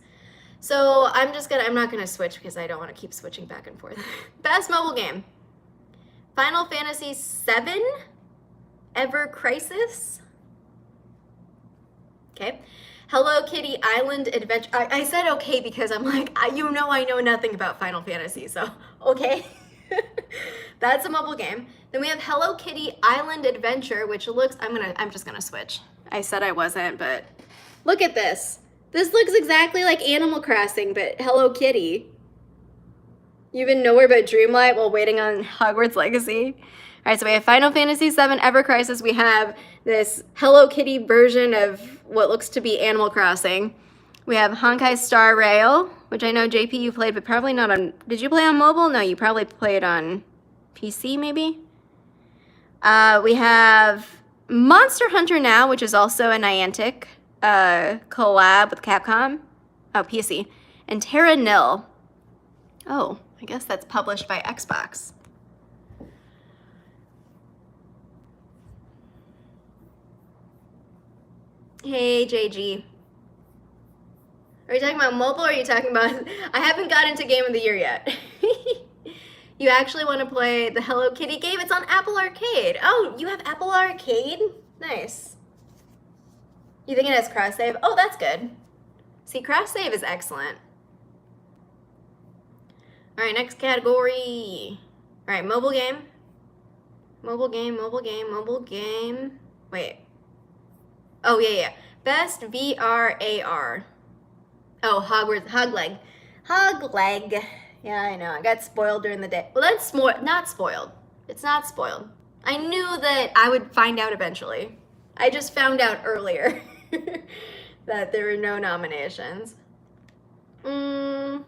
So I'm not gonna switch because I don't want to keep switching back and forth. Best mobile game. Final Fantasy VII, Ever Crisis. Okay. Hello Kitty Island Adventure. I said okay because I'm like, I know nothing about Final Fantasy, so okay. That's a mobile game. Then we have Hello Kitty Island Adventure, which looks, I'm just gonna switch. I said I wasn't, but look at this. This looks exactly like Animal Crossing, but Hello Kitty. You've been nowhere but Dreamlight while waiting on Hogwarts Legacy. All right, so we have Final Fantasy VII Ever Crisis. We have this Hello Kitty version of what looks to be Animal Crossing. We have Honkai Star Rail, which I know JP you played, but probably not on, did you play on mobile? No, you probably played on PC maybe? We have Monster Hunter Now, which is also a Niantic collab with Capcom. Oh, PC. And Terra Nil. Oh, I guess that's published by Xbox. Hey, JG. Are you talking about mobile or are you talking about... I haven't got into Game of the Year yet. You actually want to play the Hello Kitty game? It's on Apple Arcade. Oh, you have Apple Arcade? Nice. You think it has cross-save? Oh, that's good. See, cross-save is excellent. All right, next category. All right, mobile game. Mobile game. Wait. Oh, yeah. Best VR AR. Oh, Hogwarts, Hogleg. Yeah, I know. I got spoiled during the day. Well, that's not spoiled. It's not spoiled. I knew that I would find out eventually. I just found out earlier that there were no nominations. All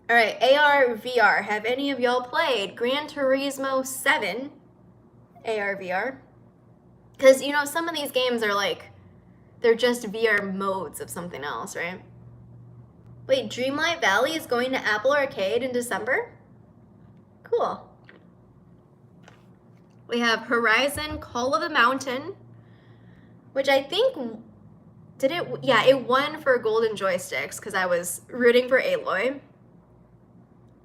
right, AR, VR. Have any of y'all played Gran Turismo 7 AR, VR? Because, you know, some of these games are like, they're just VR modes of something else, right? Wait, Dreamlight Valley is going to Apple Arcade in December? Cool. We have Horizon Call of the Mountain, which I think, yeah, it won for Golden Joysticks because I was rooting for Aloy.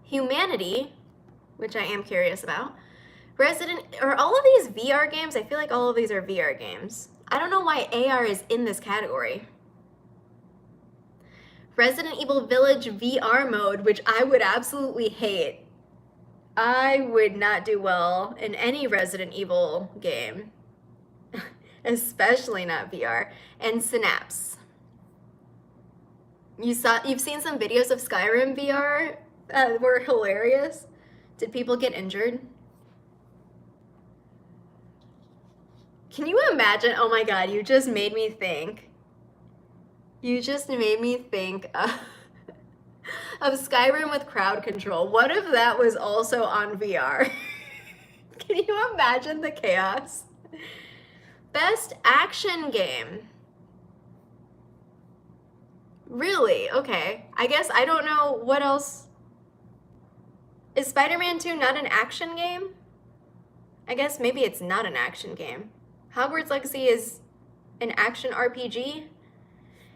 Humanity, which I am curious about. Are all of these VR games? I feel like all of these are VR games. I don't know why AR is in this category. Resident Evil Village VR mode, which I would absolutely hate. I would not do well in any Resident Evil game, especially not VR. And Synapse. You've seen some videos of Skyrim VR that were hilarious. Did people get injured? Can you imagine? Oh my God, you just made me think. You just made me think of Skyrim with crowd control. What if that was also on VR? Can you imagine the chaos? Best action game. Really? Okay. I guess I don't know what else. Is Spider-Man 2 not an action game? I guess maybe it's not an action game. Hogwarts Legacy is an action RPG?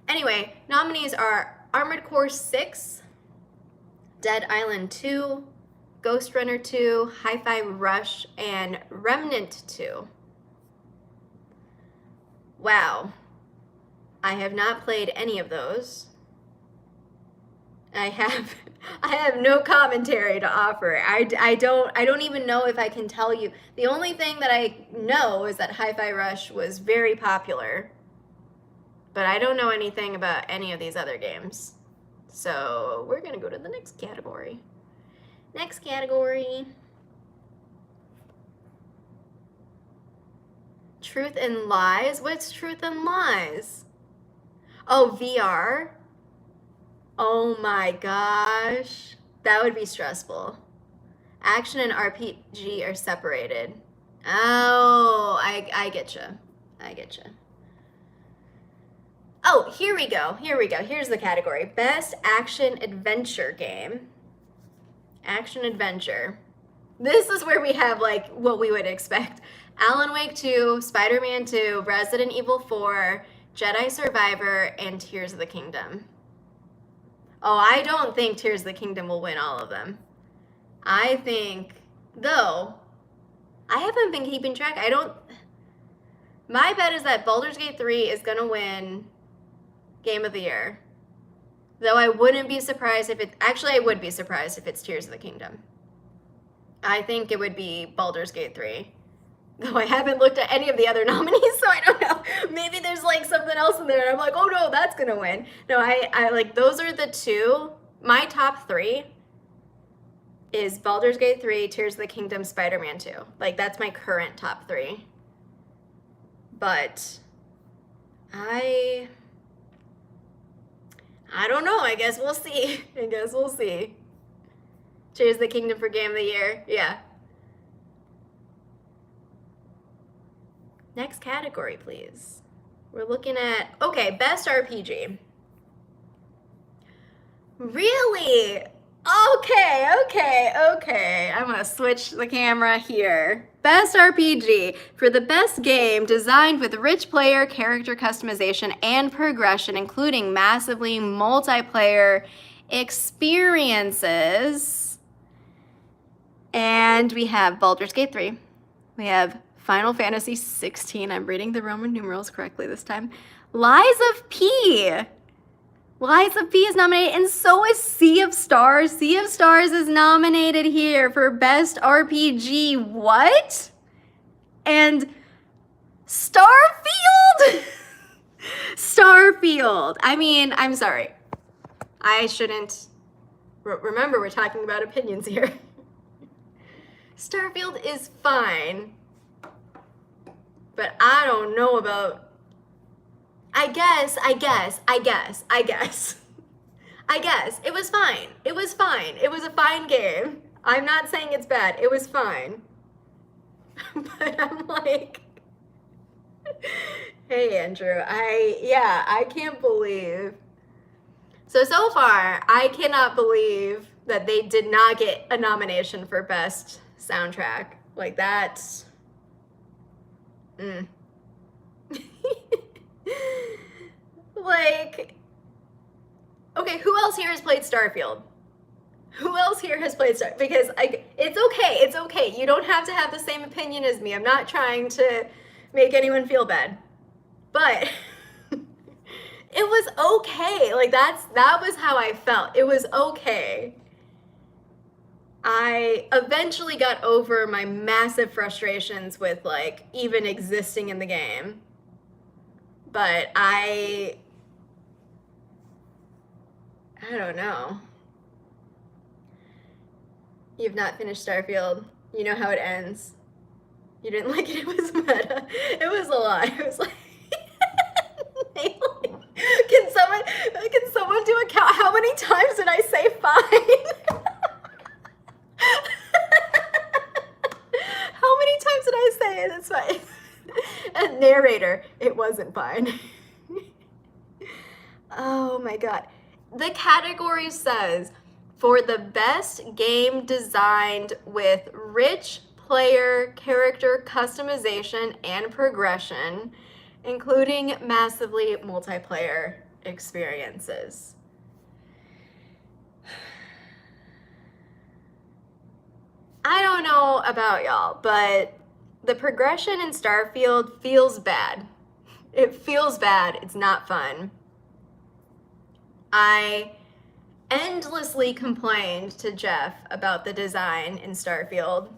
Anyway, nominees are Armored Core 6, Dead Island 2, Ghost Runner 2, Hi-Fi Rush, and Remnant 2. Wow. I have not played any of those. I have no commentary to offer. I don't even know if I can tell you. The only thing that I know is that Hi-Fi Rush was very popular. But I don't know anything about any of these other games. So we're gonna go to the next category. Next category. Truth and lies? What's truth and lies? Oh, VR? Oh my gosh. That would be stressful. Action and RPG are separated. Oh, I getcha. I getcha. Oh, here we go. Here's the category. Best action adventure game. Action adventure. This is where we have like what we would expect. Alan Wake 2, Spider-Man 2, Resident Evil 4, Jedi Survivor, and Tears of the Kingdom. Oh, I don't think Tears of the Kingdom will win all of them. I think, though, I haven't been keeping track. My bet is that Baldur's Gate 3 is gonna win Game of the Year. Though I wouldn't be surprised if I would be surprised if it's Tears of the Kingdom. I think it would be Baldur's Gate 3. Though I haven't looked at any of the other nominees, so I don't know. Maybe there's like something else in there and I'm like, oh no, that's gonna win. No, I like, those are the two. My top three is Baldur's Gate 3, Tears of the Kingdom, Spider-Man 2. Like, that's my current top three. But I don't know. I guess we'll see. Tears of the Kingdom for Game of the Year. Yeah. Next category, please. We're looking at, okay, best RPG. Really? Okay. I'm gonna switch the camera here. Best RPG for the best game designed with rich player character customization and progression, including massively multiplayer experiences. And we have Baldur's Gate 3. We have Final Fantasy 16. I'm reading the Roman numerals correctly this time. Lies of P. Lies of P is nominated, and so is Sea of Stars. Sea of Stars is nominated here for Best RPG. What? And Starfield? Starfield. I mean, I'm sorry. I shouldn't. Remember, we're talking about opinions here. Starfield is fine. But I don't know about, I guess. It was fine. It was a fine game. I'm not saying it's bad. It was fine. But I'm like, hey, Andrew, I can't believe. So far, I cannot believe that they did not get a nomination for Best Soundtrack. Like, that's... Like, okay, who else here has played Starfield? Because it's okay. You don't have to have the same opinion as me. I'm not trying to make anyone feel bad. But it was okay. Like, that was how I felt. It was okay. I eventually got over my massive frustrations with, like, even existing in the game. But I don't know. You've not finished Starfield. You know how it ends. You didn't like it. It was meta. It was a lot. It was like, can someone do a count? How many times did I say fine? How many times did I say it? It's fine. And narrator, it wasn't fine. Oh my god. The category says, for the best game designed with rich player character customization and progression, including massively multiplayer experiences. I don't know about y'all, but the progression in Starfield feels bad. It feels bad. It's not fun. I endlessly complained to Jeff about the design in Starfield.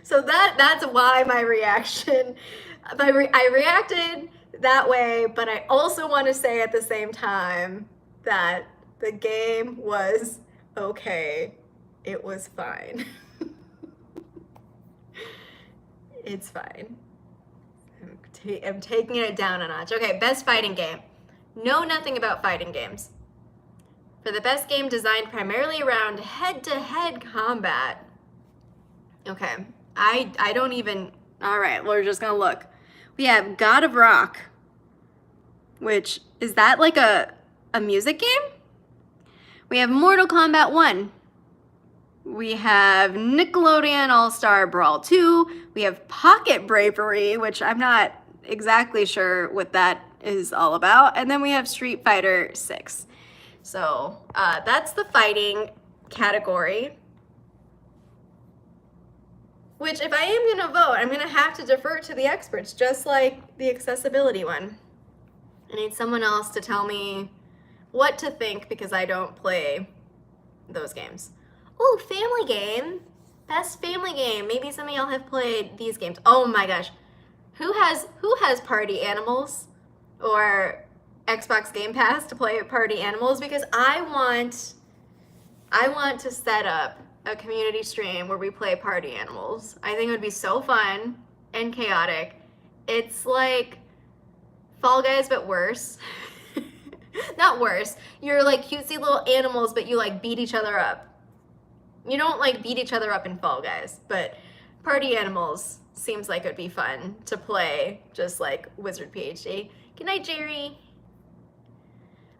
So that's why my reaction, I reacted that way, but I also want to say at the same time that the game was okay. It was fine. It's fine. I'm taking it down a notch. Okay, best fighting game. Know nothing about fighting games. For the best game designed primarily around head-to-head combat. Okay, I don't even, all right, we're just gonna look. We have God of Rock, which, is that like a music game? We have Mortal Kombat 1. We have Nickelodeon All-Star Brawl 2. We have Pocket Bravery, which I'm not exactly sure what that is all about. And then we have Street Fighter 6. So that's the fighting category. Which, if I am gonna vote, I'm gonna have to defer to the experts, just like the accessibility one. I need someone else to tell me what to think because I don't play those games. Oh, family game. Best family game. Maybe some of y'all have played these games. Oh my gosh. Who has Party Animals or Xbox Game Pass to play Party Animals? Because I want to set up a community stream where we play Party Animals. I think it would be so fun and chaotic. It's like Fall Guys, but worse. Not worse. You're like cutesy little animals, but you like beat each other up. You don't like beat each other up in Fall Guys, but Party Animals seems like it'd be fun to play, just like WizardPhD. Good night, Jerry.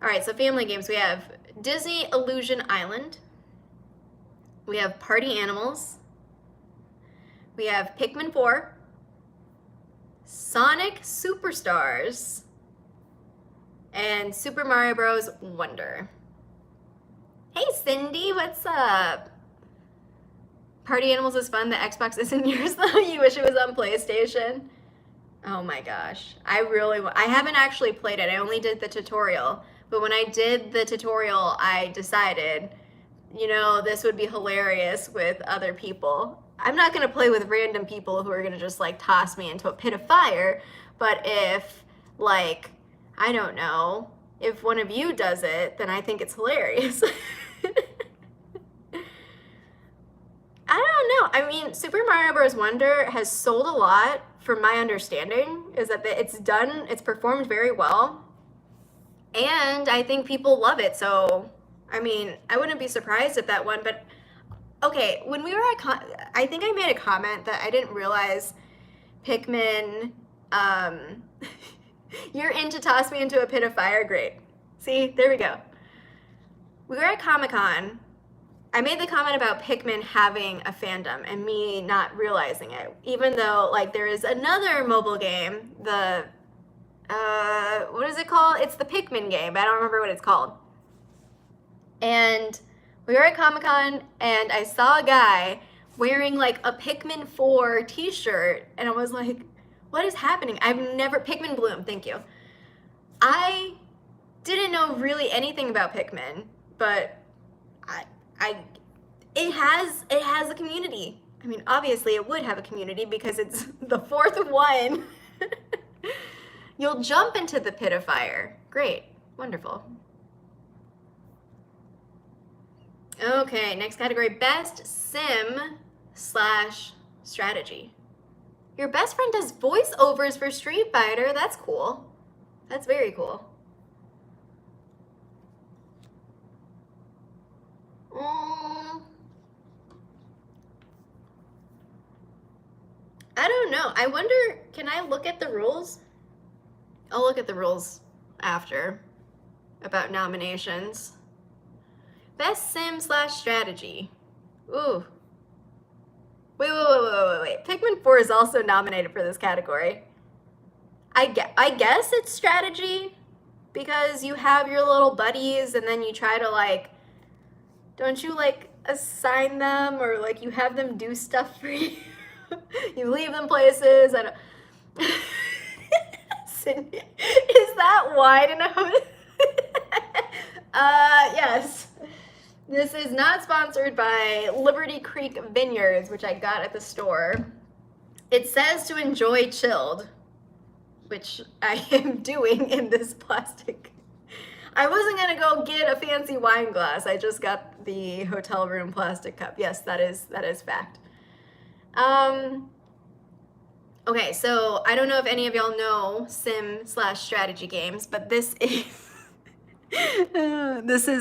All right, so family games. We have Disney Illusion Island. We have Party Animals. We have Pikmin 4. Sonic Superstars. And Super Mario Bros. Wonder. Hey, Cindy, what's up? Party Animals is fun. The Xbox isn't yours, though. You wish it was on PlayStation. Oh my gosh. I haven't actually played it. I only did the tutorial. But when I did the tutorial, I decided, you know, this would be hilarious with other people. I'm not going to play with random people who are going to just like toss me into a pit of fire. But if, like, I don't know, if one of you does it, then I think it's hilarious. I don't know. I mean, Super Mario Bros. Wonder has sold a lot, from my understanding, is that it's performed very well. And I think people love it. So, I mean, I wouldn't be surprised if that won. But, okay, when we were at, I think I made a comment that I didn't realize Pikmin, you're in to toss me into a pit of fire. Great. See, there we go. We were at Comic-Con. I made the comment about Pikmin having a fandom and me not realizing it, even though, like, there is another mobile game, the, what is it called? It's the Pikmin game, but I don't remember what it's called. And we were at Comic-Con, and I saw a guy wearing, like, a Pikmin 4 t-shirt, and I was like, what is happening? Pikmin Bloom, thank you. I didn't know really anything about Pikmin, but it has a community. I mean, obviously it would have a community because it's the fourth one. You'll jump into the pit of fire. Great, wonderful. Okay, next category, best sim/strategy. Your best friend does voiceovers for Street Fighter. That's cool. That's very cool. I don't know. I wonder, can I look at the rules? I'll look at the rules after about nominations. Best sim / strategy. Ooh. Wait. Pikmin 4 is also nominated for this category. I guess it's strategy because you have your little buddies and then you try to like, don't you like assign them or like you have them do stuff for you? You leave them places. I don't... Is that wide enough? Yes. This is not sponsored by Liberty Creek Vineyards, which I got at the store. It says to enjoy chilled, which I am doing in this plastic. I wasn't gonna go get a fancy wine glass. I just got the hotel room plastic cup. Yes, that is fact. Okay, so I don't know if any of y'all know sim / strategy games, but this is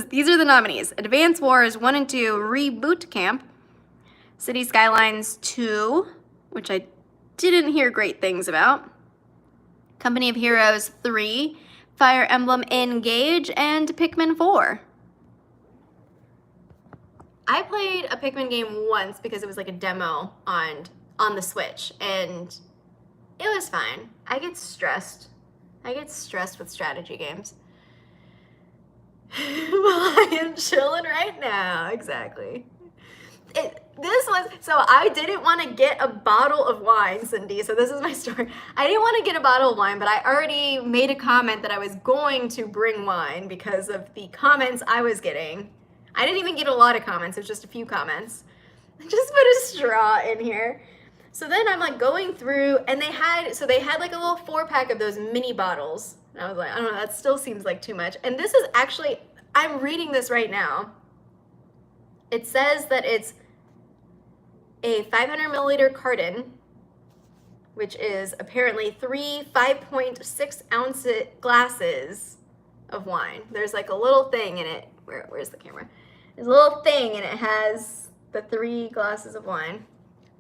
these are the nominees: Advance Wars 1 and 2 Reboot Camp, City Skylines 2, which I didn't hear great things about, Company of Heroes 3, Fire Emblem Engage, and Pikmin 4. I played a Pikmin game once because it was like a demo on the Switch, and it was fine. I get stressed with strategy games. Well, I am chilling right now, exactly. So I didn't want to get a bottle of wine, Cindy, so this is my story. I didn't want to get a bottle of wine, but I already made a comment that I was going to bring wine because of the comments I was getting. I didn't even get a lot of comments, it was just a few comments. I just put a straw in here. So then I'm like going through, and they had like a little 4-pack of those mini bottles. And I was like, I don't know, that still seems like too much. And this is actually, I'm reading this right now. It says that it's a 500 milliliter carton, which is apparently 3 5.6 ounce glasses of wine. There's like a little thing in it. Where's the camera? There's a little thing and it has the 3 glasses of wine.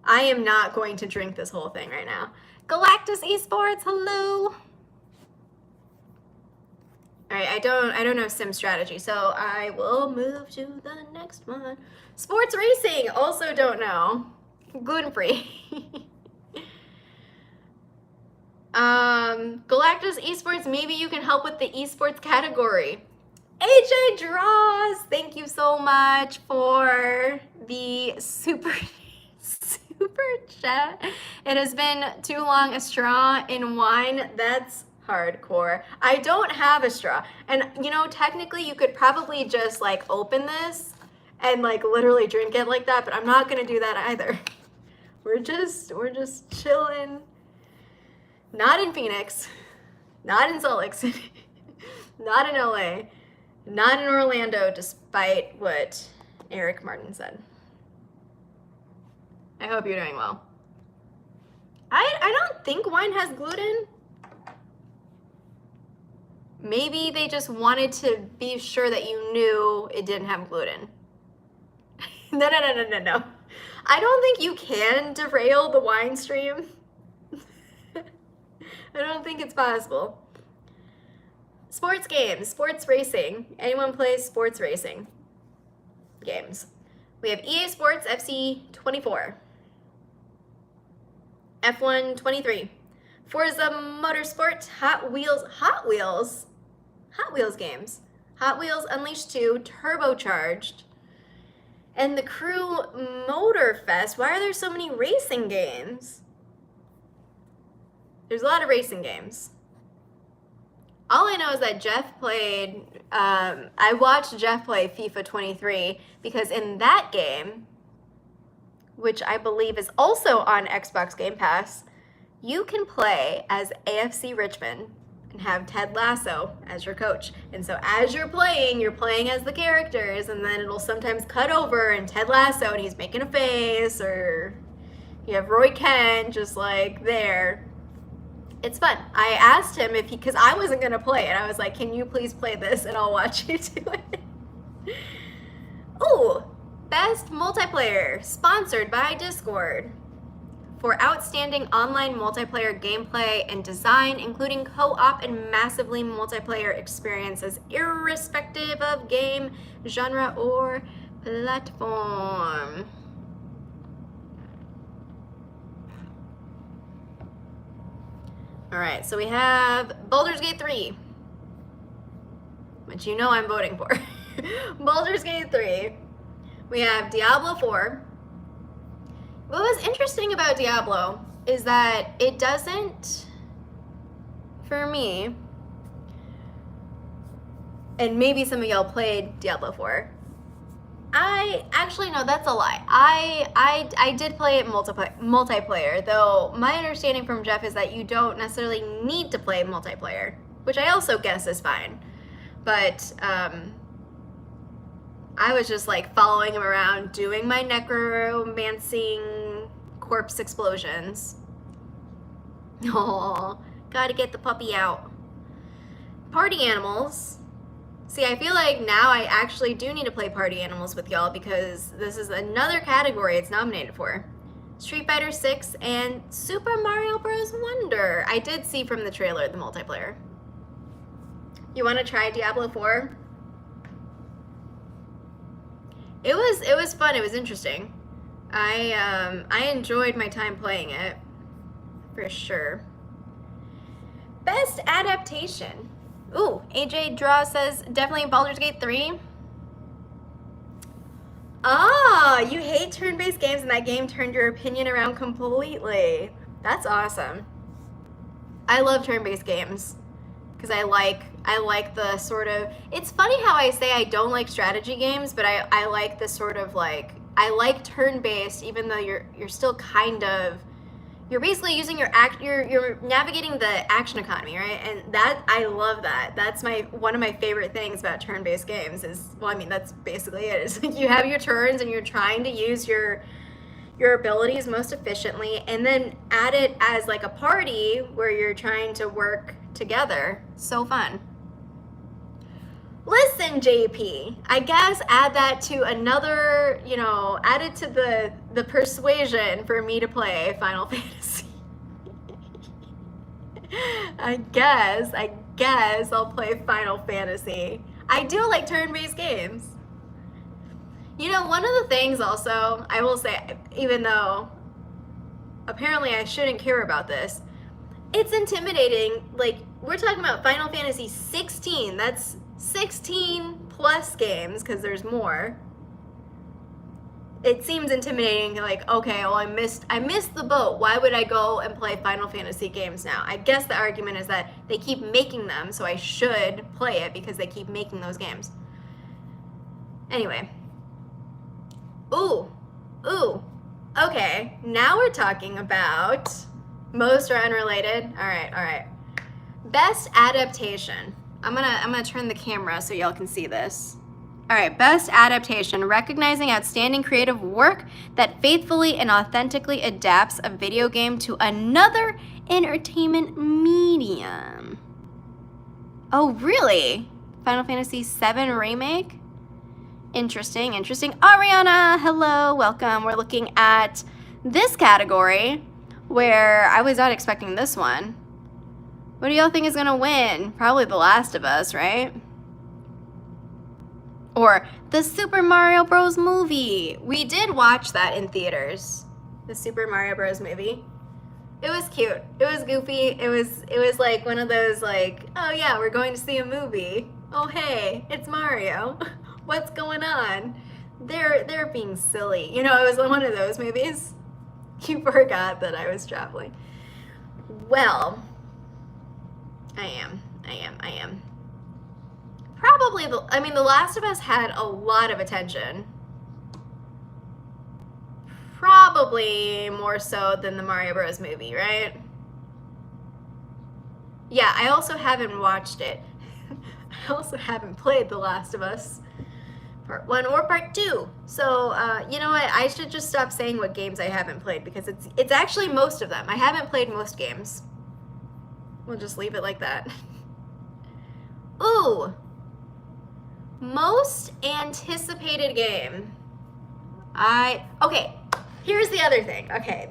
I am not going to drink this whole thing right now. Galactus Esports, hello. All right, I don't know sim strategy, so I will move to the next one. Sports racing, also don't know. Gluten-free. Galactus Esports, maybe you can help with the esports category. AJ Draws, thank you so much for the super chat. It has been too long a straw in wine. That's hardcore. I don't have a straw. And you know, technically you could probably just like open this and like literally drink it like that, but I'm not gonna do that either. We're just chilling. Not in Phoenix, not in Salt Lake City, not in LA, not in Orlando, despite what Eric Martin said. I hope you're doing well. I don't think wine has gluten. Maybe they just wanted to be sure that you knew it didn't have gluten. No. I don't think you can derail the wine stream. I don't think it's possible. Sports games, sports racing. Anyone plays sports racing games? We have EA Sports FC 24. F1 23, Forza Motorsport, Hot Wheels games, Hot Wheels Unleashed 2, Turbocharged, and the Crew Motorfest. Why are there so many racing games? There's a lot of racing games. All I know is that Jeff played, I watched Jeff play FIFA 23 because in that game, which I believe is also on Xbox Game Pass, you can play as AFC Richmond and have Ted Lasso as your coach. And so as you're playing as the characters, and then it'll sometimes cut over and Ted Lasso and he's making a face, or you have Roy Kent just like there. It's fun. I asked him if because I wasn't gonna play it. I was like, can you please play this and I'll watch you do it. Ooh. Best multiplayer, sponsored by Discord. for outstanding online multiplayer gameplay and design, including co-op and massively multiplayer experiences, irrespective of game, genre, or platform. All right, so we have Baldur's Gate 3, which you know I'm voting for. Baldur's Gate 3. We have Diablo 4. What was interesting about Diablo is that it doesn't, for me, and maybe some of y'all played Diablo 4. No, that's a lie. I did play it multiplayer, though my understanding from Jeff is that you don't necessarily need to play multiplayer, which I also guess is fine. But I was just like following him around, doing my necromancing corpse explosions. Oh, gotta get the puppy out. Party animals. See, I feel like now I actually do need to play party animals with y'all because this is another category it's nominated for. Street Fighter 6 and Super Mario Bros. Wonder. I did see from the trailer the multiplayer. You want to try Diablo 4? It was fun. It was interesting. I enjoyed my time playing it, for sure. Best adaptation. Ooh, AJ Draw says definitely Baldur's Gate 3. Ah, you hate turn-based games and that game turned your opinion around completely. That's awesome. I love turn-based games because I like the sort of, it's funny how I say I don't like strategy games, but I like the sort of like, I like turn-based even though you're still kind of, you're basically using you're navigating the action economy, right? And that, I love that. That's one of my favorite things about turn-based games is, well, I mean, that's basically it. Is you have your turns and you're trying to use your abilities most efficiently and then add it as like a party where you're trying to work together. So fun. Listen, JP, I guess add that to another, add it to the persuasion for me to play Final Fantasy. I guess I'll play Final Fantasy. I do like turn-based games. One of the things also, I will say, even though apparently I shouldn't care about this, it's intimidating. Like, we're talking about Final Fantasy 16. That's 16 plus games because there's more. It seems intimidating, like, okay, well, I missed the boat. Why would I go and play Final Fantasy games now? I guess the argument is that they keep making them, so I should play it because they keep making those games. Anyway. Ooh. Okay, now we're talking about most or unrelated. All right. Best adaptation. I'm gonna turn the camera so y'all can see this. All right, best adaptation, recognizing outstanding creative work that faithfully and authentically adapts a video game to another entertainment medium. Oh, really? Final Fantasy VII Remake? Interesting. Ariana, hello, welcome. We're looking at this category where I was not expecting this one. What do y'all think is gonna win? Probably The Last of Us, right? Or the Super Mario Bros. Movie. We did watch that in theaters. The Super Mario Bros. Movie. It was cute. It was goofy. It was like one of those like, oh yeah, we're going to see a movie. Oh hey, it's Mario. What's going on? They're being silly. It was one of those movies. You forgot that I was traveling. Well, I am. Probably, The Last of Us had a lot of attention. Probably more so than the Mario Bros. Movie, right? Yeah, I also haven't watched it. I also haven't played The Last of Us Part 1 or Part 2. So, you know what? I should just stop saying what games I haven't played because it's actually most of them. I haven't played most games. We'll just leave it like that. Ooh. Most anticipated game. Okay, here's the other thing. Okay,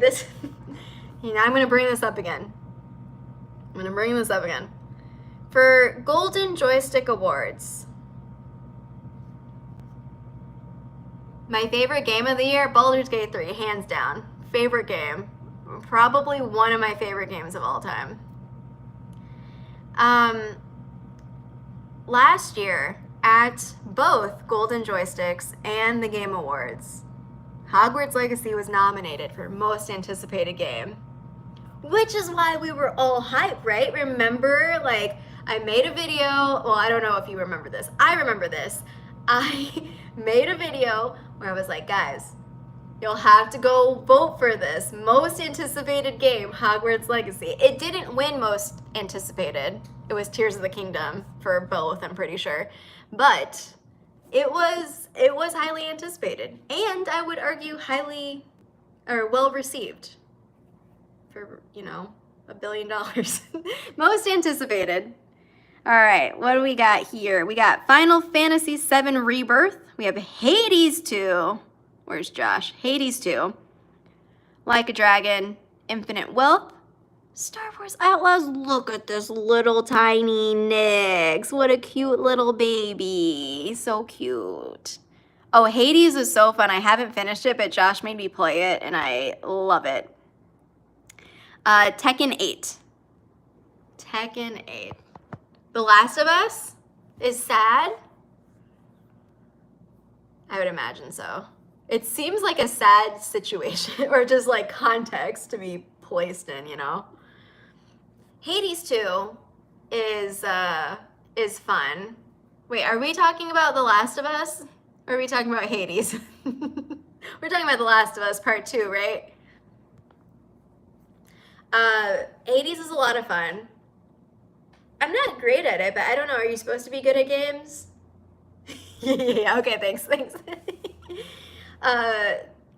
You know, I'm going to bring this up again. For Golden Joystick Awards, my favorite game of the year, Baldur's Gate 3, hands down. Favorite game. Probably one of my favorite games of all time. Last year, at both Golden Joysticks and the Game Awards, Hogwarts Legacy was nominated for Most Anticipated Game. Which is why we were all hyped, right? Remember, like, I made a video. Well, I don't know if you remember this. I remember this. I made a video where I was like, guys, you'll have to go vote for this most anticipated game, Hogwarts Legacy. It didn't win most anticipated. It was Tears of the Kingdom for both, I'm pretty sure. But it was highly anticipated. And I would argue highly, or well received. For, you know, $1 billion. Most anticipated. All right, what do we got here? We got Final Fantasy VII Rebirth. We have Hades 2. Where's Josh? Hades 2. Like a Dragon. Infinite Wealth. Star Wars Outlaws. Look at this little tiny Nyx. What a cute little baby. So cute. Oh, Hades is so fun. I haven't finished it, but Josh made me play it, and I love it. Tekken 8. Tekken 8. The Last of Us is sad. I would imagine so. It seems like a sad situation or just like context to be placed in, you know. Hades 2 is fun. Wait, are we talking about The Last of Us? Or are we talking about Hades? We're talking about The Last of Us Part 2, right? Hades is a lot of fun. I'm not great at it, but I don't know. Are you supposed to be good at games? Yeah, okay, thanks.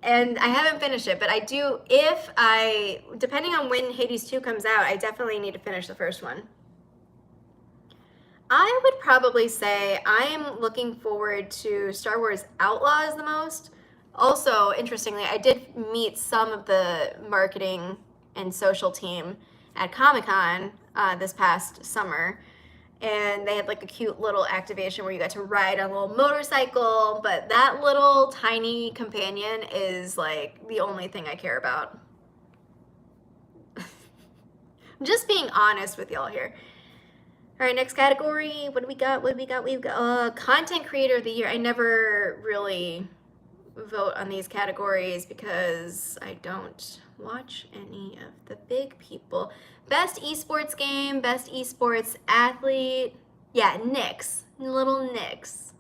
And I haven't finished it, but I do, depending on when Hades 2 comes out, I definitely need to finish the first one. I would probably say I am looking forward to Star Wars Outlaws the most. Also, interestingly, I did meet some of the marketing and social team at Comic-Con this past summer, and they had like a cute little activation where you got to ride on a little motorcycle, but that little tiny companion is like the only thing I care about. I'm just being honest with y'all here. All right, next category. What do we got? We've got Content Creator of the Year. I never really vote on these categories because I don't watch any of the big people. Best esports game, best esports athlete. Yeah, Nyx. Little Nyx.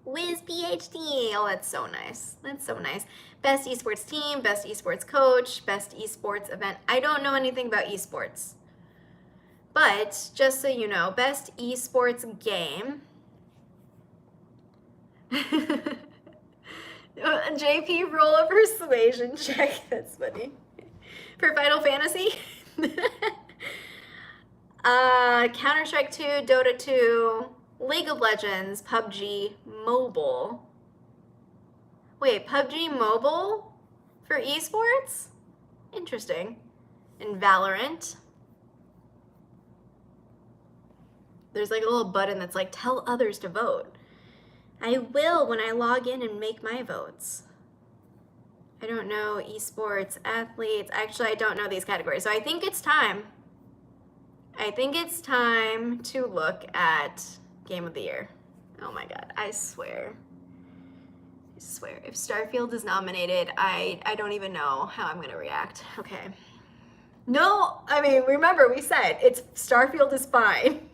WizardPhD. Oh, that's so nice. That's so nice. Best esports team, best esports coach, best esports event. I don't know anything about esports. But just so you know, best esports game. JP, roll a persuasion check. That's funny. For Final Fantasy. Counter-Strike 2, Dota 2, League of Legends, PUBG Mobile. Wait, PUBG Mobile for esports? Interesting. And Valorant. There's like a little button that's like, tell others to vote. I will when I log in and make my votes. I don't know esports, athletes. Actually, I don't know these categories. So I think it's time. I think it's time to look at Game of the Year. Oh my God, I swear. I swear, if Starfield is nominated, I don't even know how I'm gonna react. Okay. No, I mean, remember we said Starfield is fine.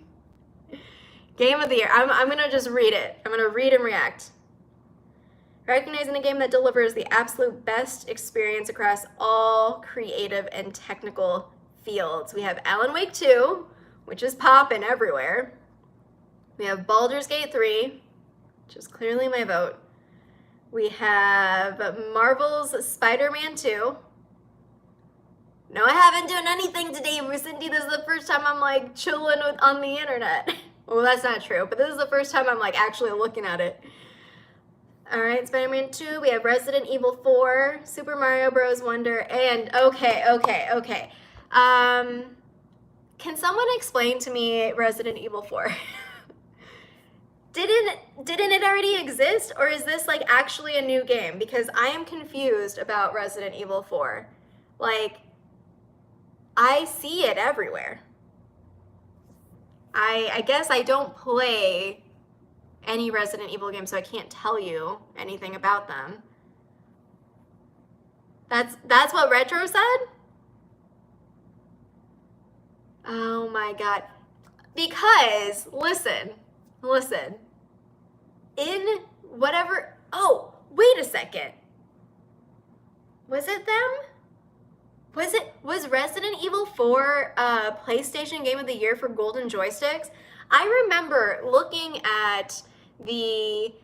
Game of the Year. I'm gonna just read it. I'm gonna read and react. Recognizing a game that delivers the absolute best experience across all creative and technical fields. We have Alan Wake 2, which is popping everywhere. We have Baldur's Gate 3, which is clearly my vote. We have Marvel's Spider-Man 2. No, I haven't done anything today, Cindy. This is the first time I'm like chilling on the internet. Well, that's not true, but this is the first time I'm like actually looking at it. All right, Spider-Man 2, we have Resident Evil 4, Super Mario Bros. Wonder, and okay. Can someone explain to me Resident Evil 4? Didn't it already exist, or is this like actually a new game? Because I am confused about Resident Evil 4. Like, I see it everywhere. I guess I don't play any Resident Evil game, so I can't tell you anything about them. That's what Retro said? Oh my god. Because, listen. In whatever, oh, wait a second. Was it them? Was Resident Evil 4 PlayStation Game of the Year for Golden Joysticks? I remember looking at the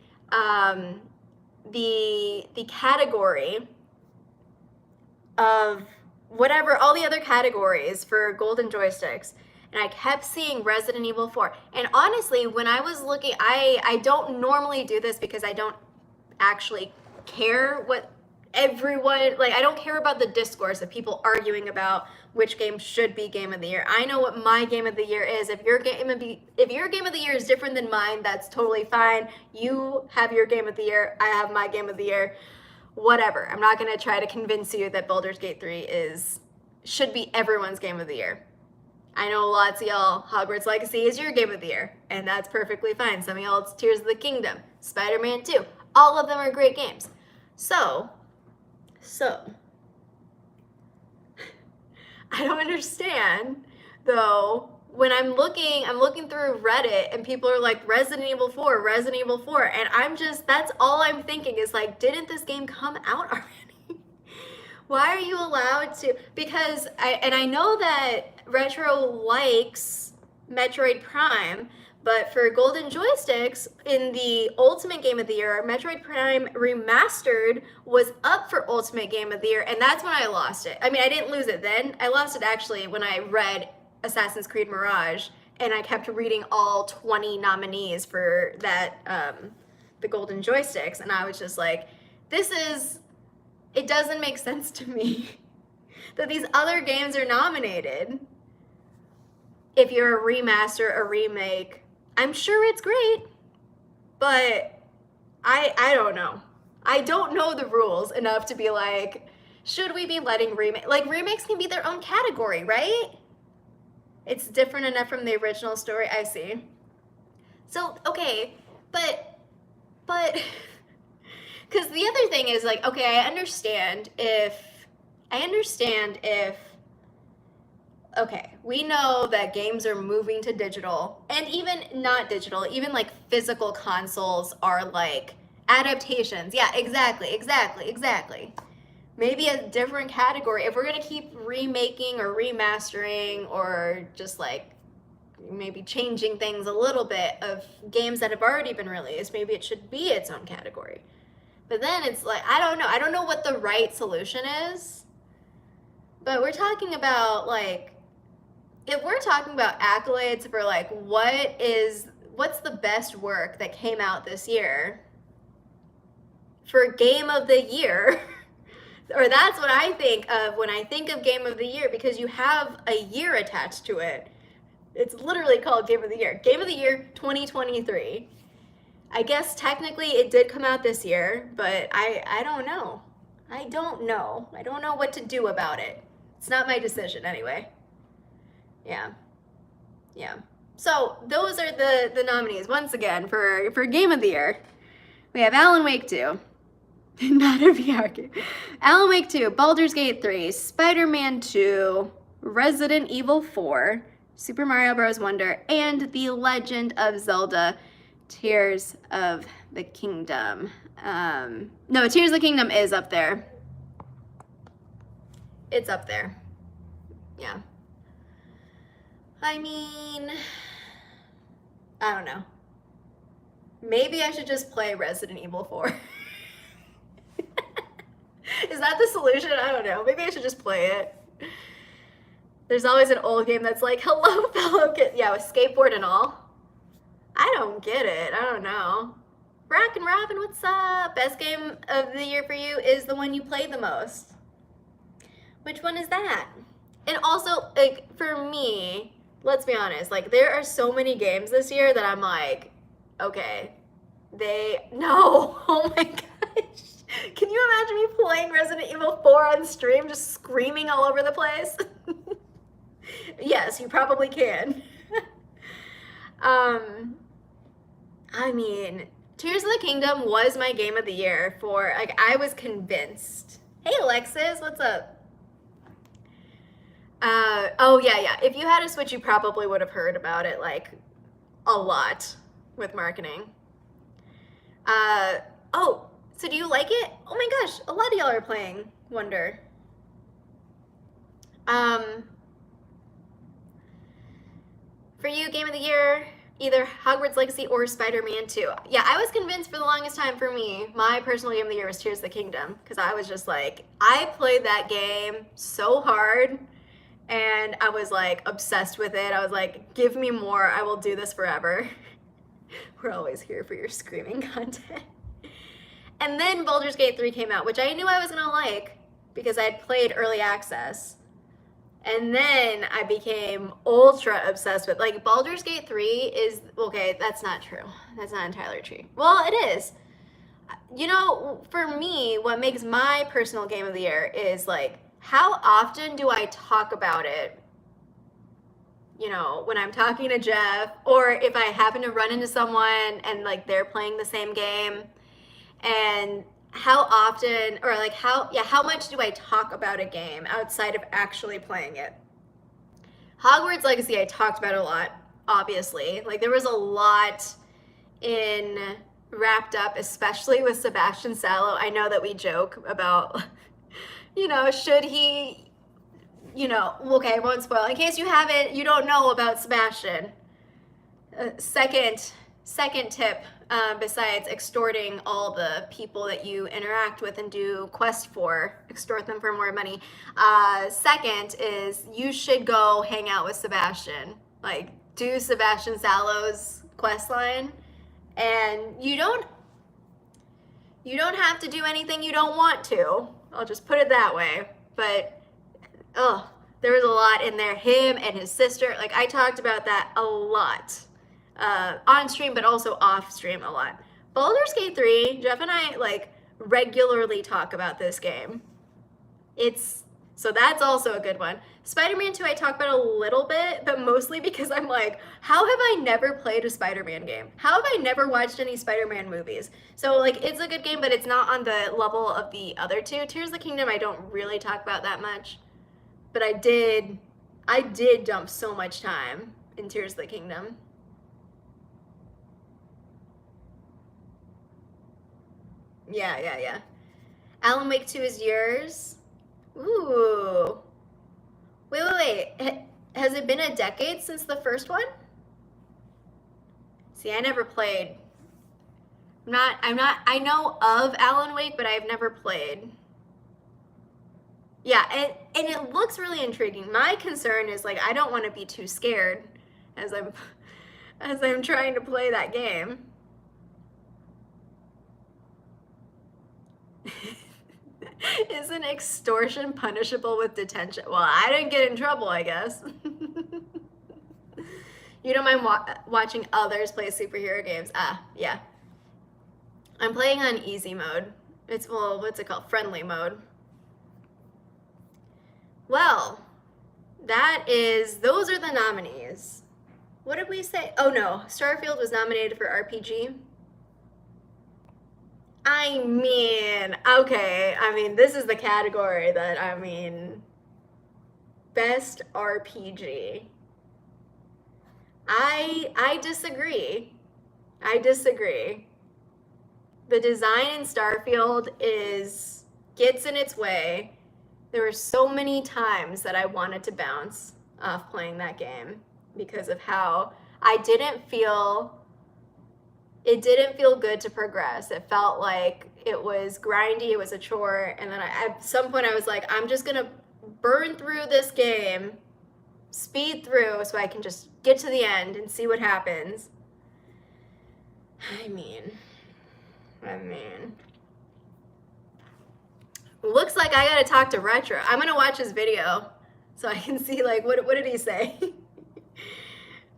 category of whatever, all the other categories for Golden Joysticks, and I kept seeing Resident Evil 4. And honestly, when I was looking, I don't normally do this because I don't actually care what everyone, like, I don't care about the discourse of people arguing about which game should be Game of the Year. I know what my Game of the Year is. If your Game of the Year is different than mine, that's totally fine. You have your Game of the Year. I have my Game of the Year. Whatever. I'm not gonna try to convince you that Baldur's Gate 3 should be everyone's Game of the Year. I know lots of y'all, Hogwarts Legacy is your Game of the Year, and that's perfectly fine. Some of y'all, it's Tears of the Kingdom, Spider-Man 2. All of them are great games. So, I don't understand, though, when I'm looking through Reddit and people are like, Resident Evil 4, and that's all I'm thinking is like, didn't this game come out already? Why are you allowed to? Because I know that Retro likes Metroid Prime, but for Golden Joysticks, in the Ultimate Game of the Year, Metroid Prime Remastered was up for Ultimate Game of the Year, and that's when I lost it. I mean, I didn't lose it then. I lost it actually when I read Assassin's Creed Mirage, and I kept reading all 20 nominees for that, the Golden Joysticks, and I was just like, it doesn't make sense to me that these other games are nominated. If you're a remaster, a remake, I'm sure it's great, but I don't know. I don't know the rules enough to be like, should we be letting remakes can be their own category, right? It's different enough from the original story, I see. So, okay, but, because the other thing is like, okay, I understand if, okay, we know that games are moving to digital, and even not digital, even like physical consoles are like adaptations. Yeah, exactly. Maybe a different category. If we're gonna keep remaking or remastering or just like maybe changing things a little bit of games that have already been released, maybe it should be its own category. But then it's like, I don't know what the right solution is, but we're talking about like, if we're talking about accolades for like what's the best work that came out this year for Game of the Year, or that's what I think of when I think of Game of the Year, because you have a year attached to it. It's literally called Game of the Year. Game of the Year 2023. I guess technically it did come out this year, but I don't know. I don't know what to do about it. It's not my decision anyway. Yeah. So those are the nominees once again for Game of the Year. We have Alan Wake 2, not a VR game. Alan Wake 2, Baldur's Gate 3, Spider-Man 2, Resident Evil 4, Super Mario Bros. Wonder, and The Legend of Zelda: Tears of the Kingdom. No, Tears of the Kingdom is up there. It's up there. Yeah. I mean, I don't know. Maybe I should just play Resident Evil 4. Is that the solution? I don't know. Maybe I should just play it. There's always an old game that's like, hello, fellow kid. Yeah, with skateboard and all. I don't get it. I don't know. Bracken Robin, what's up? Best game of the year for you is the one you played the most. Which one is that? And also, like, for me, let's be honest, like, there are so many games this year that I'm like, okay, no, oh my gosh. Can you imagine me playing Resident Evil 4 on stream, just screaming all over the place? Yes, you probably can. I mean, Tears of the Kingdom was my game of the year for, like, I was convinced. Hey, Alexis, what's up? Oh, yeah. If you had a Switch, you probably would have heard about it, like, a lot with marketing. Oh, so do you like it? Oh my gosh, a lot of y'all are playing Wonder. For you, game of the year, either Hogwarts Legacy or Spider-Man 2. Yeah, I was convinced for the longest time for me, my personal game of the year was Tears of the Kingdom, because I was just like, I played that game so hard, and I was like obsessed with it. I was like, give me more, I will do this forever. We're always here for your screaming content. And then Baldur's Gate 3 came out, which I knew I was gonna like, because I had played early access. And then I became ultra obsessed with, like, Baldur's Gate 3 is, okay, that's not true. That's not entirely true. Well, it is. You know, for me, what makes my personal game of the year is, like, how often do I talk about it? You know, when I'm talking to Jeff, or if I happen to run into someone and, like, they're playing the same game, and how often, or like how much do I talk about a game outside of actually playing it? Hogwarts Legacy, I talked about a lot, obviously. Like, there was a lot wrapped up, especially with Sebastian Sallow. I know that we joke about, you know, should he, you know, okay, I won't spoil. In case you don't know about Sebastian. Second tip, besides extorting all the people that you interact with and do quests for, extort them for more money. Second is you should go hang out with Sebastian. Like, do Sebastian Sallow's quest line, and you don't have to do anything you don't want to. I'll just put it that way. But there was a lot in there. Him and his sister, like, I talked about that a lot. On stream, but also off stream a lot. Baldur's Gate 3, Jeff and I, like, regularly talk about this game. So that's also a good one. Spider-Man 2 I talk about a little bit, but mostly because I'm like, how have I never played a Spider-Man game? How have I never watched any Spider-Man movies? So, like, it's a good game, but it's not on the level of the other two. Tears of the Kingdom I don't really talk about that much, but I did dump so much time in Tears of the Kingdom. Yeah. Alan Wake 2 is yours? Ooh. Wait. Has it been a decade since the first one? See, I never played. I know of Alan Wake, but I've never played. Yeah, and it looks really intriguing. My concern is, like, I don't want to be too scared as I'm trying to play that game. Isn't extortion punishable with detention? Well, I didn't get in trouble, I guess. You don't mind watching others play superhero games? Yeah. I'm playing on easy mode. What's it called? Friendly mode. Well, those are the nominees. What did we say? Oh no, Starfield was nominated for RPG. I mean, okay, this is the category that, best RPG. I disagree. The design in Starfield gets in its way. There were so many times that I wanted to bounce off playing that game because of how it didn't feel good to progress. It felt like it was grindy, it was a chore, and then at some point I was like, I'm just gonna burn through this game, speed through, so I can just get to the end and see what happens. I mean, looks like I gotta talk to Retro. I'm gonna watch his video so I can see, like, what did he say?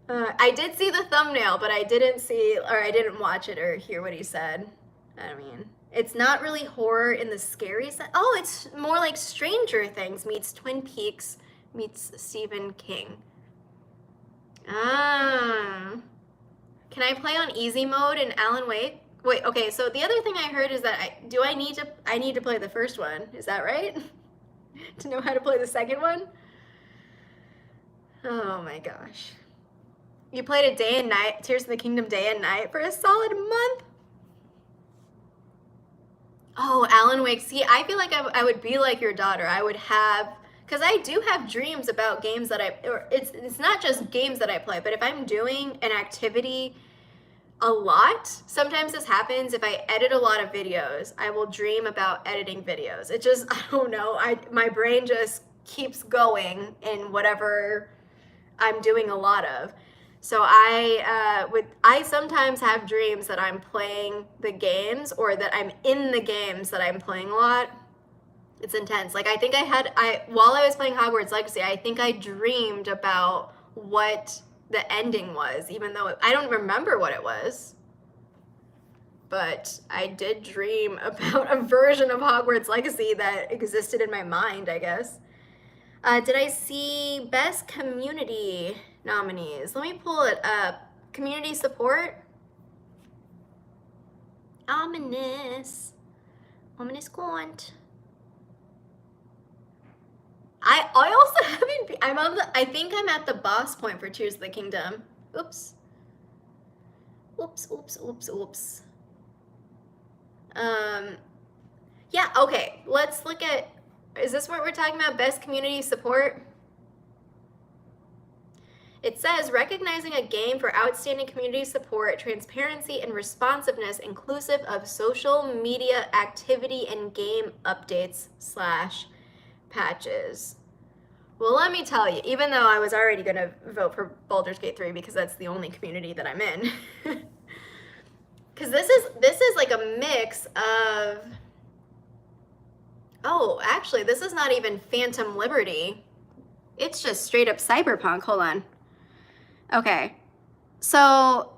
I did see the thumbnail, but I didn't watch it or hear what he said. I mean, it's not really horror in the scary sense. Oh, it's more like Stranger Things meets Twin Peaks meets Stephen King. Ah. Can I play on easy mode in Alan Wake? Wait, okay, so the other thing I heard is that I need to play the first one. Is that right? To know how to play the second one? Oh my gosh. You played a day and night, Tears of the Kingdom day and night for a solid month? Oh, Alan Wake. See, I feel like I would be like your daughter. I would have, because I do have dreams about games that it's not just games that I play, but if I'm doing an activity a lot, sometimes this happens if I edit a lot of videos, I will dream about editing videos. It just, I don't know, my brain just keeps going in whatever I'm doing a lot of. So I sometimes have dreams that I'm playing the games or that I'm in the games that I'm playing a lot. It's intense. Like I think while I was playing Hogwarts Legacy, I think I dreamed about what the ending was, even though I don't remember what it was. But I did dream about a version of Hogwarts Legacy that existed in my mind, I guess. Did I see best community nominees? Let me pull it up. Community support. Ominous. Ominous Quant. I also haven't, I think I'm at the boss point for Tears of the Kingdom. Oops. Oops. Yeah, okay, let's look at, is this what we're talking about, best community support? It says, recognizing a game for outstanding community support, transparency, and responsiveness inclusive of social media activity and game updates / patches. Well, let me tell you, even though I was already going to vote for Baldur's Gate 3 because that's the only community that I'm in. Because this is like a mix of, oh, actually, this is not even Phantom Liberty. It's just straight up Cyberpunk. Hold on. Okay. So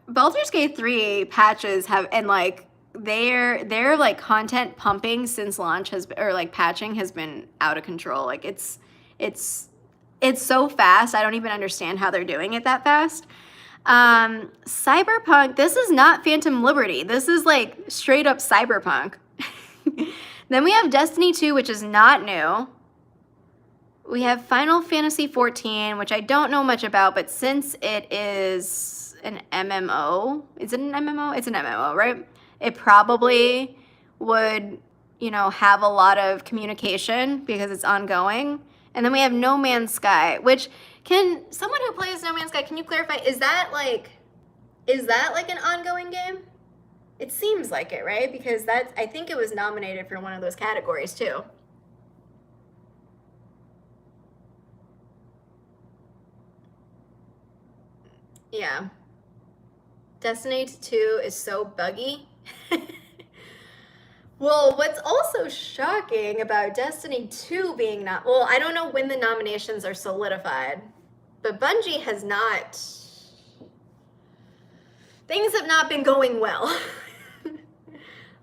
Baldur's Gate 3 patches have, and like, their like content pumping since launch patching has been out of control. Like it's so fast. I don't even understand how they're doing it that fast. Cyberpunk, this is not Phantom Liberty. This is like straight up Cyberpunk. Then we have Destiny 2, which is not new. We have Final Fantasy 14, which I don't know much about, but since it is an MMO, is it an MMO? It's an MMO, right? It probably would, have a lot of communication because it's ongoing. And then we have No Man's Sky, which someone who plays No Man's Sky, can you clarify, is that like an ongoing game? It seems like it, right? Because I think it was nominated for one of those categories too. Yeah. Destiny 2 is so buggy. Well, what's also shocking about Destiny 2 being well, I don't know when the nominations are solidified, but Bungie has not, things have not been going well.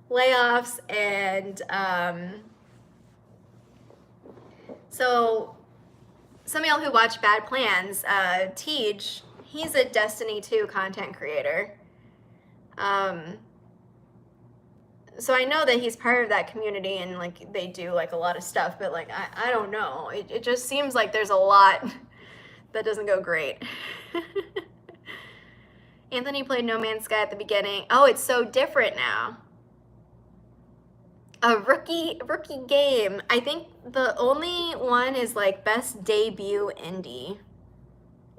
Layoffs and, so some of y'all who watch Bad Plans, Tej, he's a Destiny 2 content creator. So I know that he's part of that community and like they do like a lot of stuff, but like I don't know. It just seems like there's a lot that doesn't go great. Anthony played No Man's Sky at the beginning. Oh, it's so different now. A rookie game. I think the only one is like best debut indie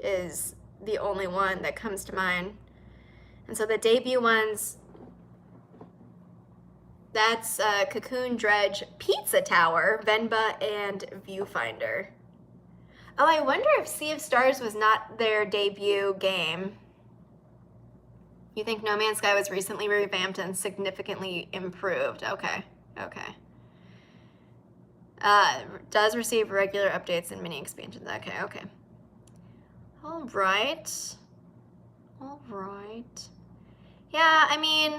is the only one that comes to mind. And so the debut ones, that's Cocoon Dredge, Pizza Tower, Venba, and Viewfinder. Oh, I wonder if Sea of Stars was not their debut game. You think No Man's Sky was recently revamped and significantly improved? Okay. Does receive regular updates and mini expansions. Okay. All right. Yeah, I mean,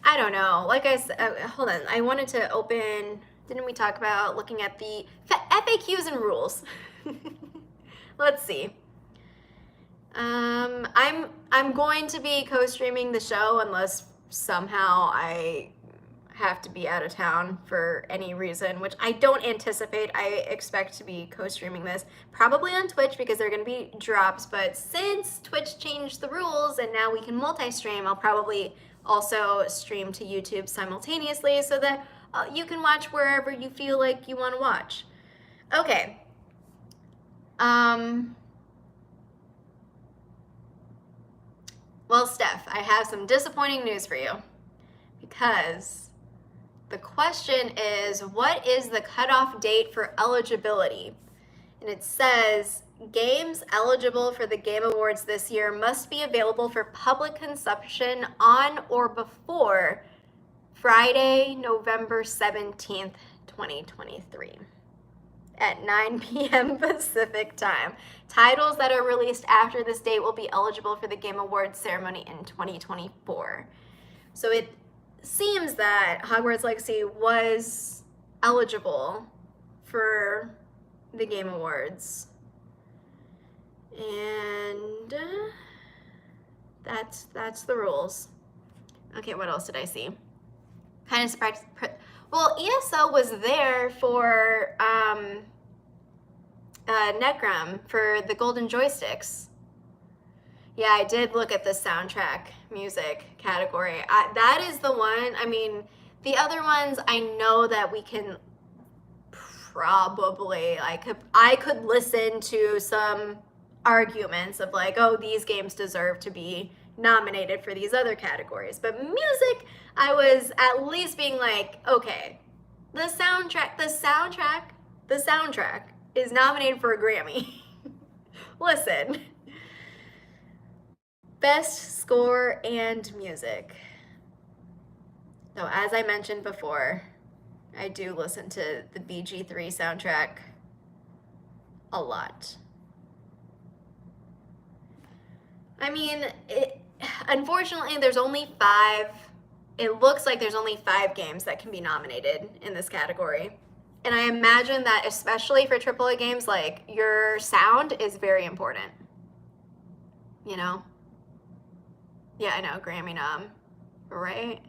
I don't know. Like I said, hold on. I wanted to open, didn't we talk about looking at the FAQs and rules? Let's see. I'm going to be co-streaming the show unless somehow I have to be out of town for any reason, which I don't anticipate. I expect to be co-streaming this probably on Twitch because there are going to be drops, but since Twitch changed the rules and now we can multi-stream, I'll probably also stream to YouTube simultaneously so that you can watch wherever you feel like you want to watch. Okay. Well, Steph, I have some disappointing news for you because the question is, what is the cutoff date for eligibility? And it says, games eligible for the Game Awards this year must be available for public consumption on or before Friday, November 17th, 2023 at 9 p.m. Pacific time. Titles that are released after this date will be eligible for the Game Awards ceremony in 2024. So it seems that Hogwarts Legacy was eligible for the Game Awards. And that's the rules. Okay, what else did I see? Kind of surprised. Well, ESO was there for Necrom for the Golden Joysticks. Yeah, I did look at the soundtrack music category. That is the one. I mean, the other ones, I know that we can probably, I could listen to some arguments of like, oh, these games deserve to be nominated for these other categories. But music, I was at least being like, okay, the soundtrack is nominated for a Grammy. Listen. Best score and music. So as I mentioned before, I do listen to the BG3 soundtrack a lot. I mean, unfortunately, there's only 5. It looks like there's only 5 games that can be nominated in this category. And I imagine that especially for AAA games, like, your sound is very important. You know? Yeah, I know, Grammy nom, right?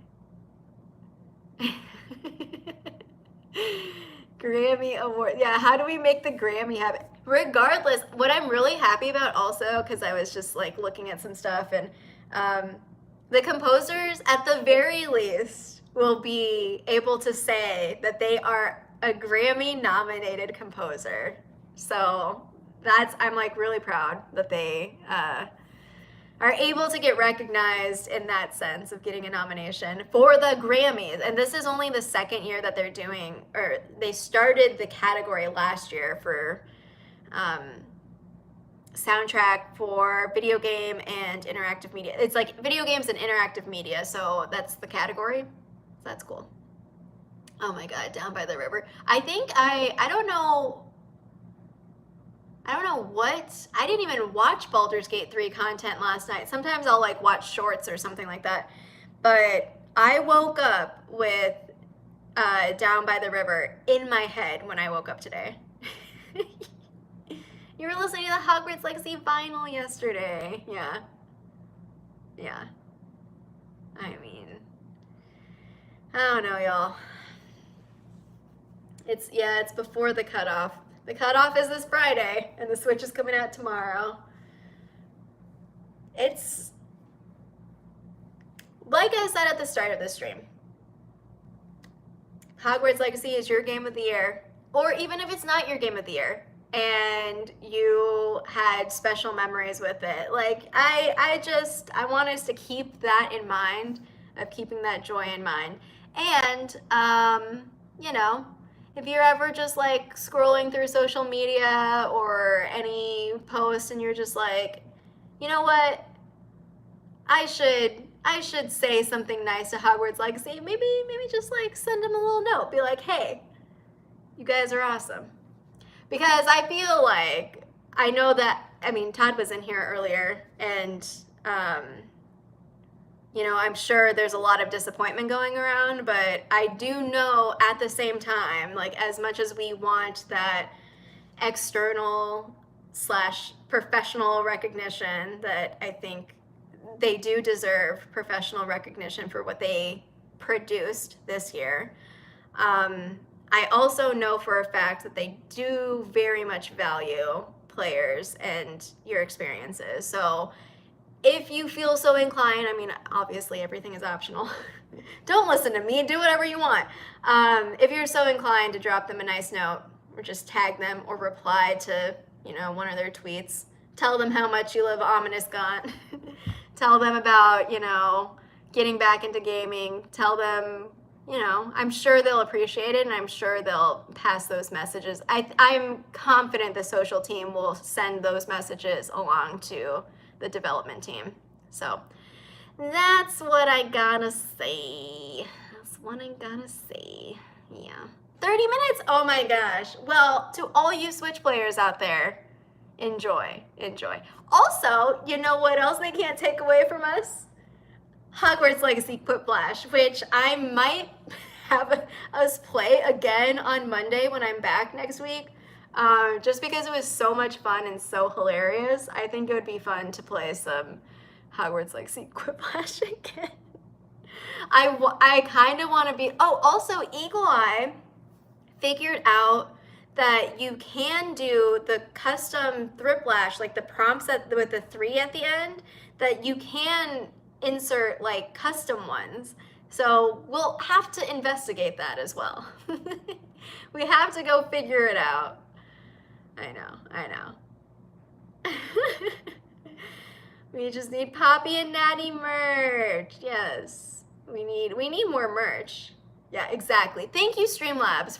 Grammy Award. Yeah, how do we make the Grammy happen? Regardless, what I'm really happy about also, because I was just like looking at some stuff, and the composers at the very least will be able to say that they are a Grammy nominated composer. So I'm like really proud that they are able to get recognized in that sense of getting a nomination for the Grammys. And this is only the second year that they're doing, or they started the category last year for soundtrack for video game and interactive media. It's like video games and interactive media, so that's the category. So that's cool. Oh my God, Down by the River. I think I don't know what, I didn't even watch Baldur's Gate 3 content last night. Sometimes I'll like watch shorts or something like that. But I woke up with Down by the River in my head when I woke up today. You were listening to the Hogwarts Legacy vinyl yesterday. Yeah. I mean, I don't know, y'all. It's before the cutoff. The cutoff is this Friday, and the Switch is coming out tomorrow. It's, like I said at the start of this stream, Hogwarts Legacy is your game of the year, or even if it's not your game of the year, and you had special memories with it. Like, I want us to keep that in mind, of keeping that joy in mind. And, you know, if you're ever just like scrolling through social media or any post and you're just like, you know what? I should say something nice to Hogwarts Legacy. Maybe just like send them a little note. Be like, hey, you guys are awesome. Because I feel like, I know that, I mean, Todd was in here earlier, and you know, I'm sure there's a lot of disappointment going around, but I do know at the same time, like, as much as we want that external / professional recognition, that I think they do deserve professional recognition for what they produced this year. I also know for a fact that they do very much value players and your experiences. So if you feel so inclined, I mean, obviously everything is optional. Don't listen to me, do whatever you want. If you're so inclined to drop them a nice note, or just tag them, or reply to, you know, one of their tweets, tell them how much you love Ominous Gaunt. Tell them about, you know, getting back into gaming. Tell them, you know, I'm sure they'll appreciate it, and I'm sure they'll pass those messages. I'm confident the social team will send those messages along to the development team. So that's what I gotta say. Yeah. 30 minutes? Oh my gosh. Well, to all you Switch players out there, enjoy. Also, you know what else they can't take away from us? Hogwarts Legacy Quiplash, which I might have us play again on Monday when I'm back next week. Just because it was so much fun and so hilarious, I think it would be fun to play some Hogwarts Legacy Quiplash again. I kind of want to be... Oh, also, Eagle Eye figured out that you can do the custom Thriplash, like the prompts with the 3 at the end, that you can insert like custom ones. So we'll have to investigate that as well. We have to go figure it out. I know. We just need Poppy and Natty merch. Yes, we need more merch. Yeah, exactly. Thank you, Streamlabs,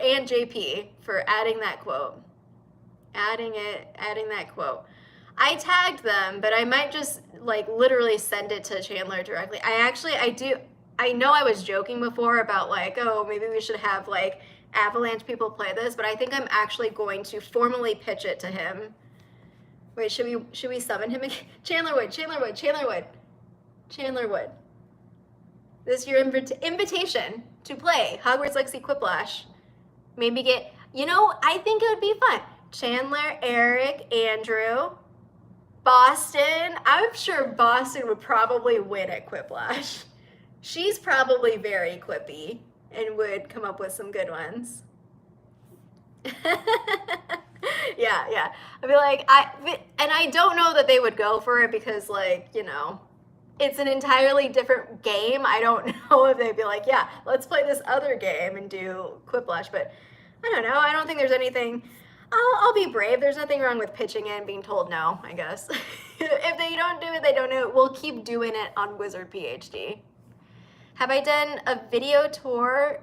and JP for adding that quote. Adding that quote. I tagged them, but I might just like literally send it to Chandler directly. I know I was joking before about like, oh, maybe we should have like Avalanche people play this, but I think I'm actually going to formally pitch it to him. Wait, should we summon him again? Chandler Wood. This is your invitation to play Hogwarts Legacy Quiplash. Maybe I think it would be fun. Chandler, Eric, Andrew, Boston. I'm sure Boston would probably win at Quiplash. She's probably very quippy and would come up with some good ones. Yeah. I'd be like, I don't know that they would go for it because, like, you know, it's an entirely different game. I don't know if they'd be like, yeah, let's play this other game and do Quiplash, but I don't know. I don't think there's anything. I'll be brave. There's nothing wrong with pitching in, being told no, I guess. If they don't do it, they don't do it. We'll keep doing it on WizardPhD. Have I done a video tour?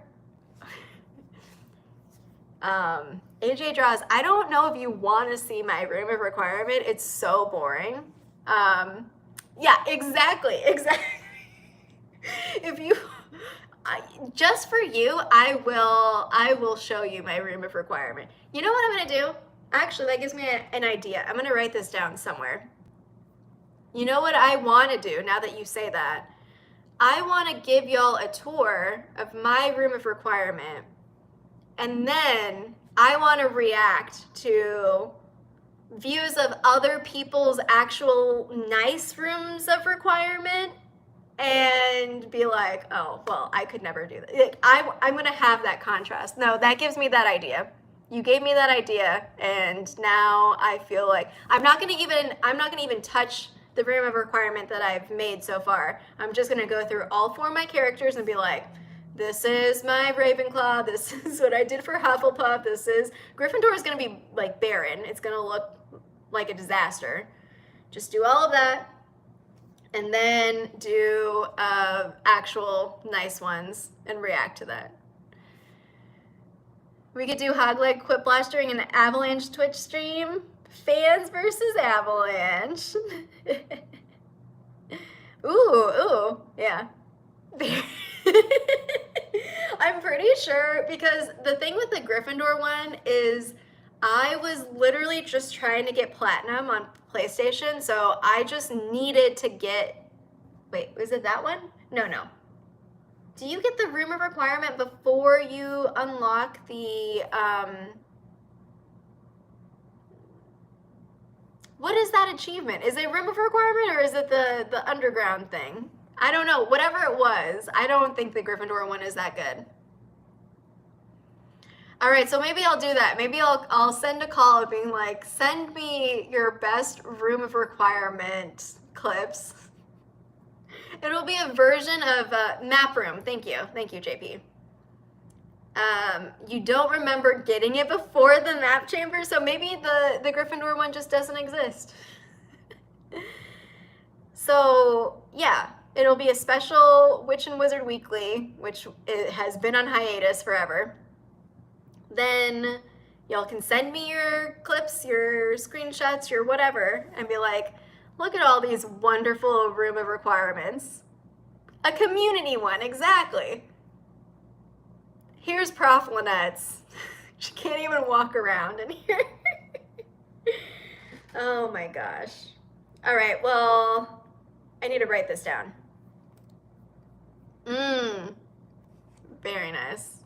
AJ draws. I don't know if you want to see my room of requirement. It's so boring. Yeah, exactly. If you, just for you, I will show you my room of requirement. You know what I'm gonna do? Actually, that gives me an idea. I'm gonna write this down somewhere. You know what I want to do now that you say that? I want to give y'all a tour of my room of requirement, and then I want to react to views of other people's actual nice rooms of requirement and be like, oh, well, I could never do that. I'm going to have that contrast. No, that gives me that idea. You gave me that idea, and now I feel like I'm not going to even touch the room of requirement that I've made so far. I'm just going to go through all 4 of my characters and be like, this is my Ravenclaw, this is what I did for Hufflepuff, Gryffindor is going to be like barren. It's going to look like a disaster. Just do all of that, and then do actual nice ones and react to that. We could do Hogleg Quiplash during an Avalanche Twitch stream. Fans versus Avalanche. Ooh, yeah. I'm pretty sure, because the thing with the Gryffindor one is I was literally just trying to get platinum on PlayStation, so I just needed to get, wait, was it that one? No. Do you get the room of requirement before you unlock the, what is that achievement? Is it room of requirement, or is it the underground thing? I don't know. Whatever it was, I don't think the Gryffindor one is that good. All right, so maybe I'll do that. Maybe I'll send a call being like, send me your best room of requirement clips. It'll be a version of map room. Thank you, JP. You don't remember getting it before the map chamber, so maybe the Gryffindor one just doesn't exist. So yeah, it'll be a special Witch and Wizard Weekly, which it has been on hiatus forever. Then y'all can send me your clips, your screenshots, your whatever, and be like, look at all these wonderful room of requirements. A community one, exactly. Here's Prof Lynette's. She can't even walk around in here. Oh my gosh. All right, well, I need to write this down. Very nice.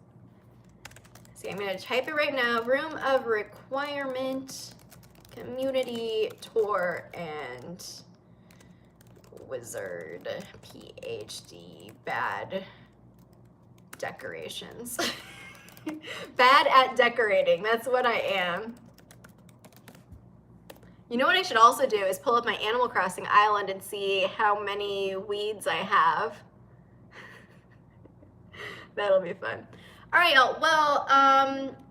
See, I'm gonna type it right now. Room of requirement, community tour, and wizard PhD bad decorations. Bad at decorating, that's what I am. You know what I should also do is pull up my Animal Crossing island and see how many weeds I have. That'll be fun. All right, y'all. Well,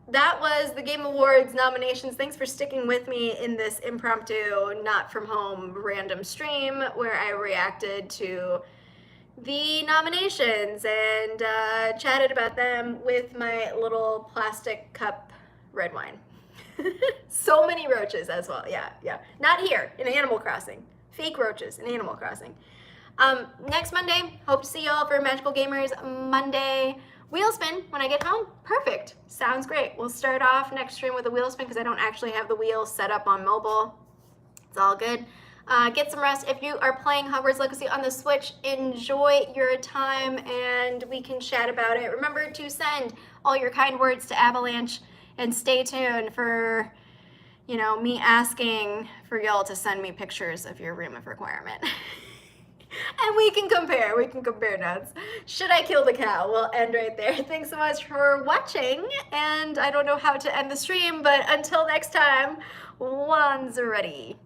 that was the Game Awards nominations. Thanks for sticking with me in this impromptu, not from home, random stream where I reacted to the nominations and chatted about them with my little plastic cup red wine. So many roaches as well. Yeah. Not here in Animal Crossing. Fake roaches in Animal Crossing. Next Monday, hope to see y'all for Magical Gamers Monday. Wheel spin when I get home. Perfect. Sounds great. We'll start off next stream with a wheel spin because I don't actually have the wheel set up on mobile. It's all good. Get some rest. If you are playing Hogwarts Legacy on the Switch, enjoy your time and we can chat about it. Remember to send all your kind words to Avalanche and stay tuned for, you know, me asking for y'all to send me pictures of your room of requirement. And we can compare notes. Should I kill the cow? We'll end right there. Thanks so much for watching, and I don't know how to end the stream, but until next time, wands are ready.